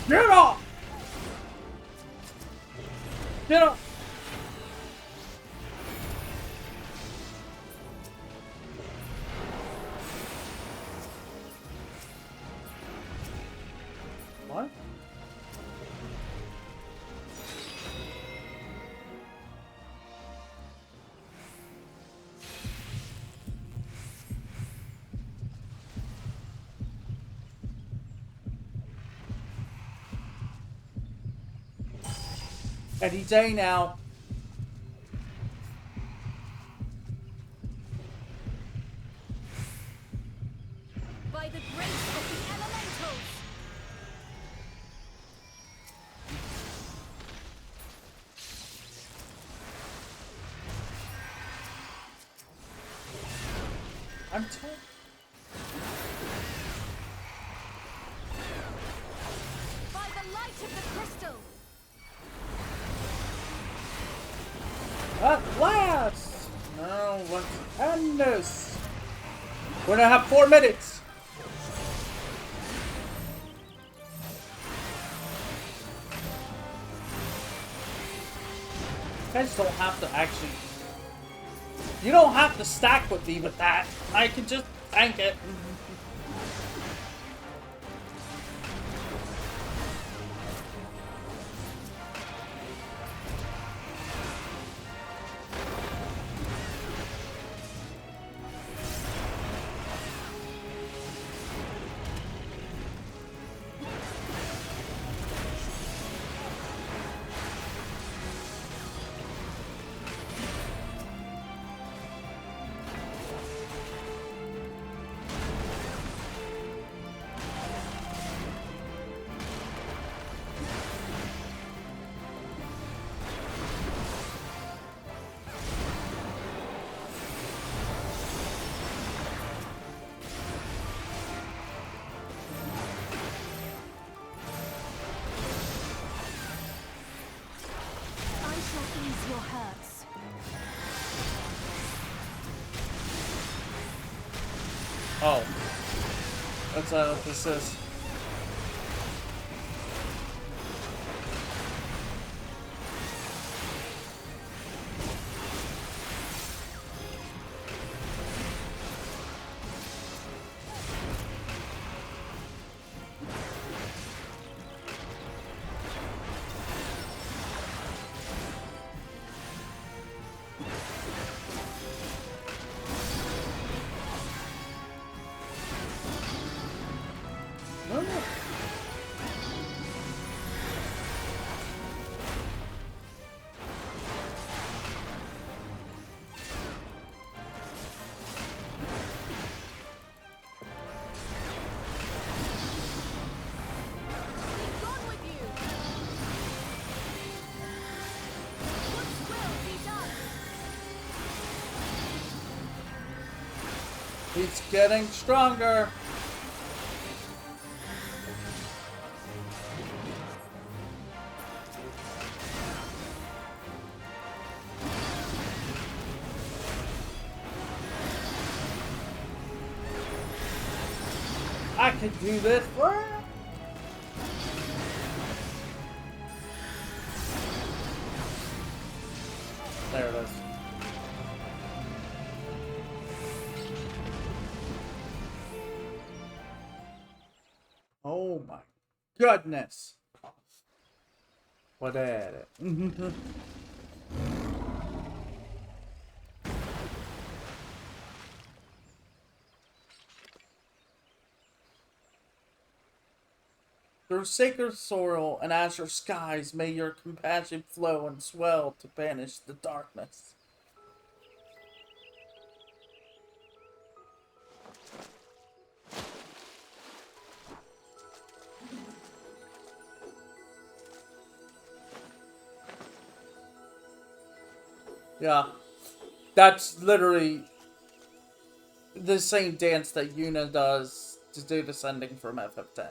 Get off! Get off! What? Any day now. By the grace of the elementals. I'm told. By the light of the crystal. At last! Now let's end this. We're gonna have 4 minutes. You guys don't have to actually. You don't have to stack with me with that. I can just tank it. I shall ease your hurts. Oh. That's what this is. Be gone with you. What will be done? He's getting stronger. I can do this. There it is. Oh my goodness. What at it? Through sacred soil and azure skies, may your compassion flow and swell to banish the darkness. Yeah, that's literally the same dance that Yuna does to do descending from FF10.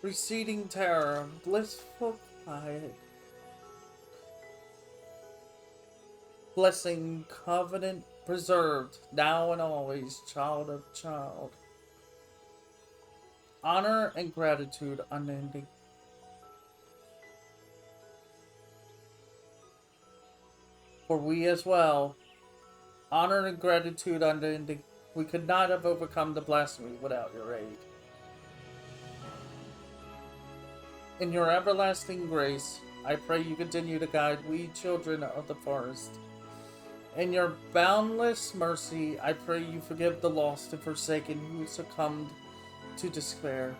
Receding terror, blissful quiet, blessing, covenant preserved, now and always, child of child. Honor and gratitude unending. For we as well, honor and gratitude unending. We could not have overcome the blasphemy without your aid. In your everlasting grace, I pray you continue to guide we children of the forest. In your boundless mercy, I pray you forgive the lost and forsaken who succumbed to despair.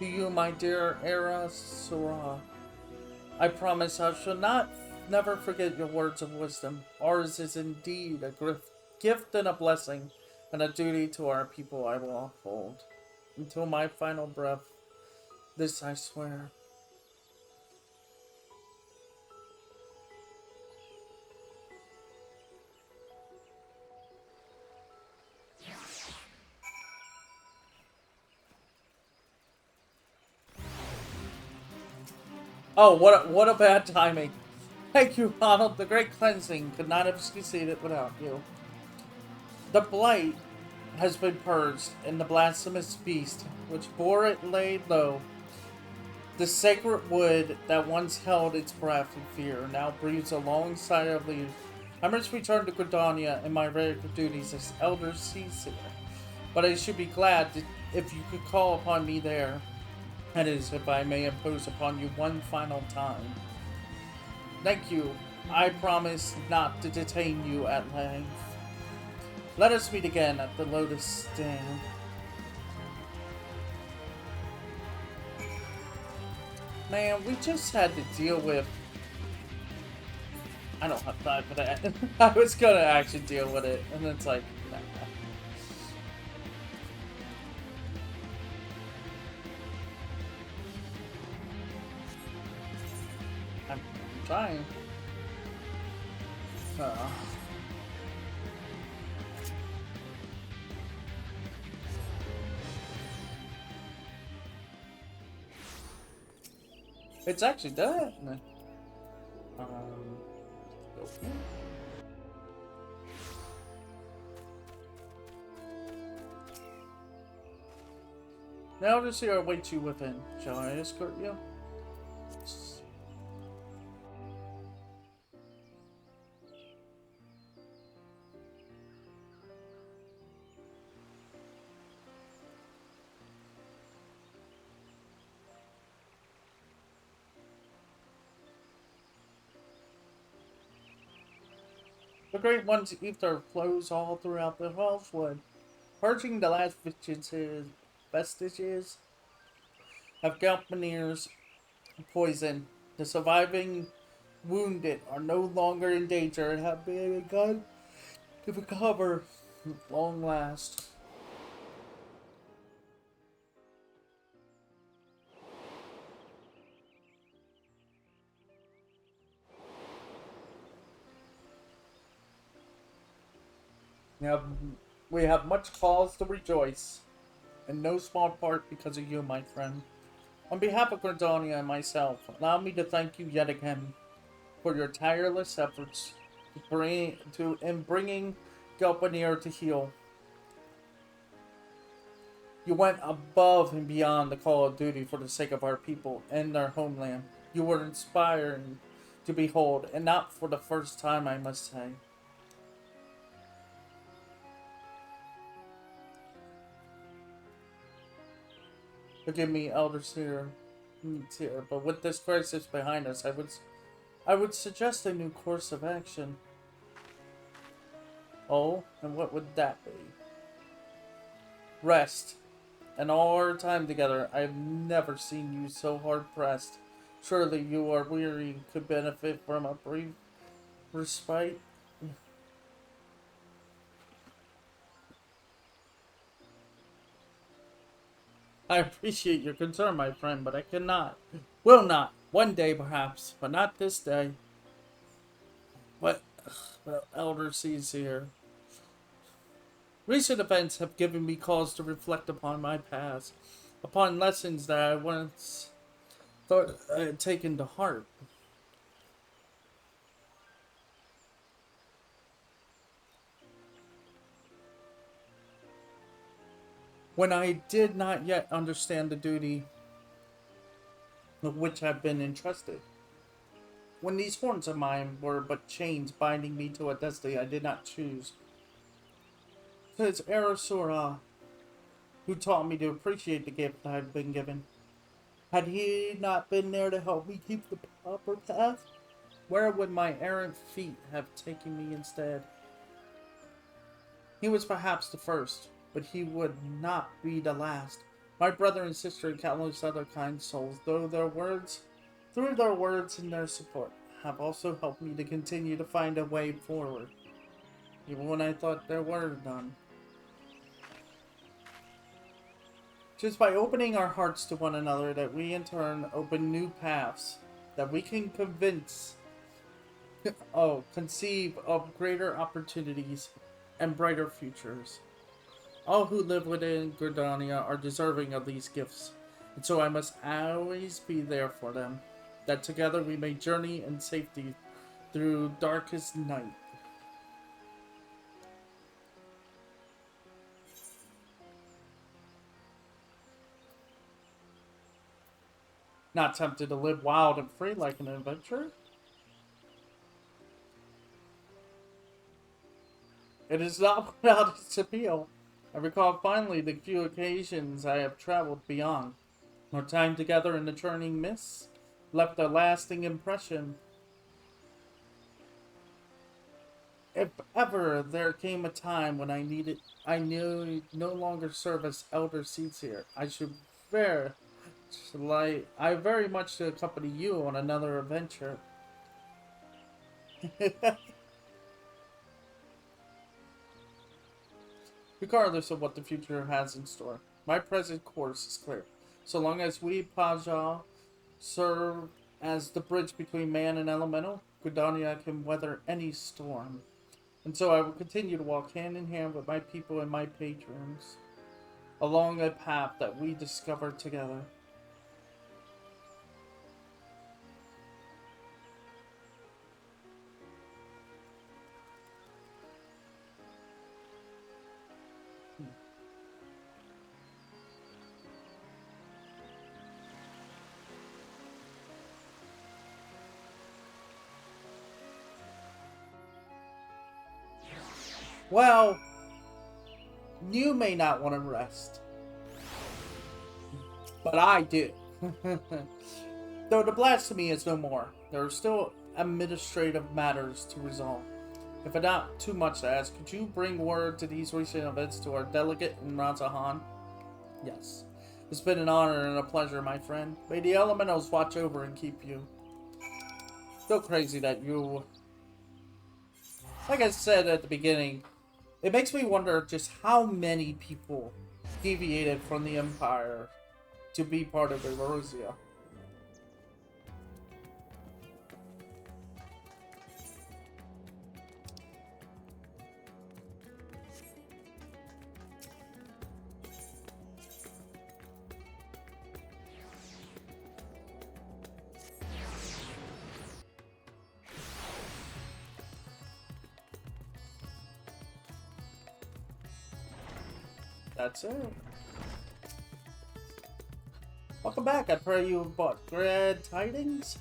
To you, my dear Era Sura, I promise I shall never forget your words of wisdom. Ours is indeed a gift and a blessing, and a duty to our people I will uphold. Until my final breath, this I swear. Oh, what a bad timing. Thank you, Ronald. The great cleansing could not have succeeded without you. The blight has been purged, and the blasphemous beast, which bore it laid low. The sacred wood that once held its breath in fear now breathes alongside of leaf. I must return to Gridania and my regular duties as Elder Seasier, but I should be glad if you could call upon me there. That is, if I may impose upon you one final time. Thank you. I promise not to detain you at length. Let us meet again at the Lotus Stand. Man, we just had to deal with... I don't have time for that. I was gonna actually deal with it, and it's like, nah. I'm trying. It's actually done. Okay. Now to see our way to within. Shall I escort you? The Great One's ether flows all throughout the Hallswood, purging the last vestiges of Galpaniers poison. The surviving wounded are no longer in danger and have begun to recover at long last. Now, we have much cause to rejoice, in no small part because of you, my friend. On behalf of Gridania and myself, allow me to thank you yet again for your tireless efforts in bringing Gelpanir to heal. You went above and beyond the call of duty for the sake of our people and their homeland. You were inspiring to behold, and not for the first time, I must say. Forgive me, elders here, but with this crisis behind us, I would suggest a new course of action. Oh, and what would that be? Rest. And all our time together, I have never seen you so hard pressed. Surely you are weary and could benefit from a brief respite. I appreciate your concern, my friend, but I cannot. Will not. One day, perhaps, but not this day. What? Well, Elder sees here. Recent events have given me cause to reflect upon my past, upon lessons that I once thought I had taken to heart. When I did not yet understand the duty of which I've been entrusted. When these horns of mine were but chains binding me to a destiny I did not choose. It is Erasura who taught me to appreciate the gift I had been given. Had he not been there to help me keep the proper path, where would my errant feet have taken me instead? He was perhaps the first, but he would not be the last. My brother and sister and countless other kind souls, through their words and their support, have also helped me to continue to find a way forward, even when I thought there were none. Just by opening our hearts to one another, that we in turn open new paths, that we can conceive of greater opportunities and brighter futures. All who live within Gridania are deserving of these gifts, and so I must always be there for them, that together we may journey in safety through darkest night. Not tempted to live wild and free like an adventurer? It is not without its appeal. I recall finally the few occasions I have traveled beyond. Our time together in the churning mists left a lasting impression. If ever there came a time when I knew no longer serve as elder seats here, I very much to accompany you on another adventure. Regardless of what the future has in store, my present course is clear. So long as we Paja serve as the bridge between man and elemental, Gridania can weather any storm. And so I will continue to walk hand in hand with my people and my patrons along a path that we discover together. Well, you may not want to rest, but I do. Though the blasphemy is no more, there are still administrative matters to resolve. If it's not too much to ask, could you bring word to these recent events to our delegate in Razahan? Yes. It's been an honor and a pleasure, my friend. May the elementals watch over and keep you. So crazy that you... Like I said at the beginning, it makes me wonder just how many people deviated from the Empire to be part of Erosia. That's it. Welcome back. I pray you have brought glad tidings.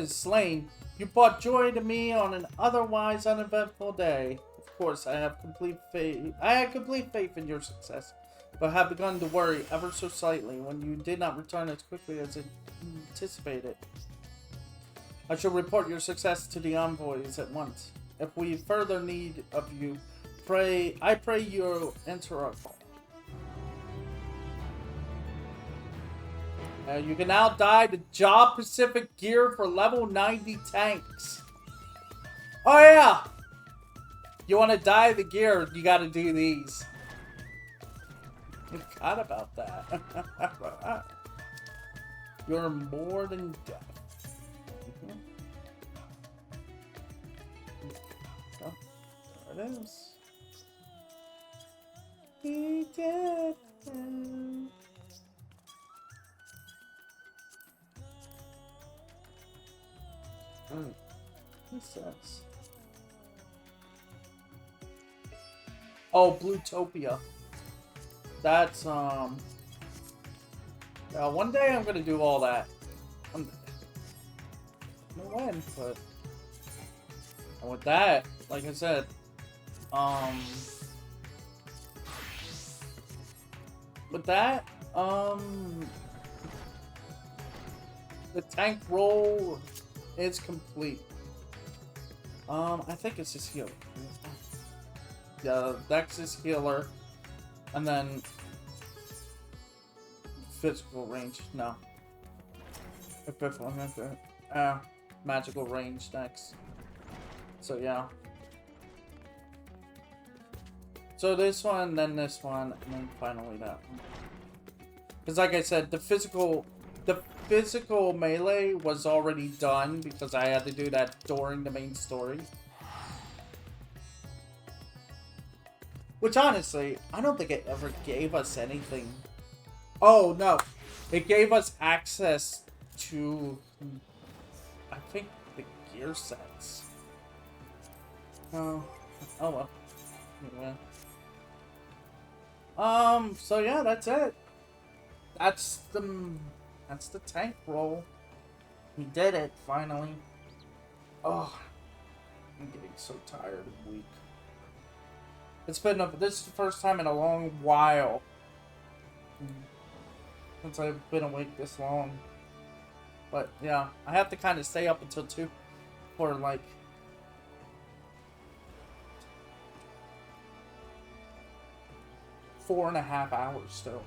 Slain, you brought joy to me on an otherwise uneventful day. Of course, I had complete faith in your success, but have begun to worry ever so slightly when you did not return as quickly as anticipated. I shall report your success to the envoys at once. If we further need of you, I pray you'll answer our call. You can now dye the Job Pacific gear for level 90 tanks. Oh yeah! You want to dye the gear, you gotta do these. I forgot about that. You're more than deaf. Oh, there it is. He did. What's this? Oh, Bluetopia. That's yeah, one day I'm gonna do all that. I don't know when, but and with that, like I said, with that, the tank roll is complete. I think it's his healer. Yeah, Dex is healer. And then physical range, no. Fifth one, magical range next. So yeah. So this one, then this one, and then finally that one. Because like I said, the physical melee was already done because I had to do that during the main story. Which honestly, I don't think it ever gave us anything. Oh no, it gave us access to, I think, the gear sets. Oh well. Anyway. So yeah, that's it. That's the tank roll. We did it, finally. Oh, I'm getting so tired and weak. It's been this is the first time in a long while since I've been awake this long. But yeah, I have to kind of stay up until 2 for like 4.5 hours still.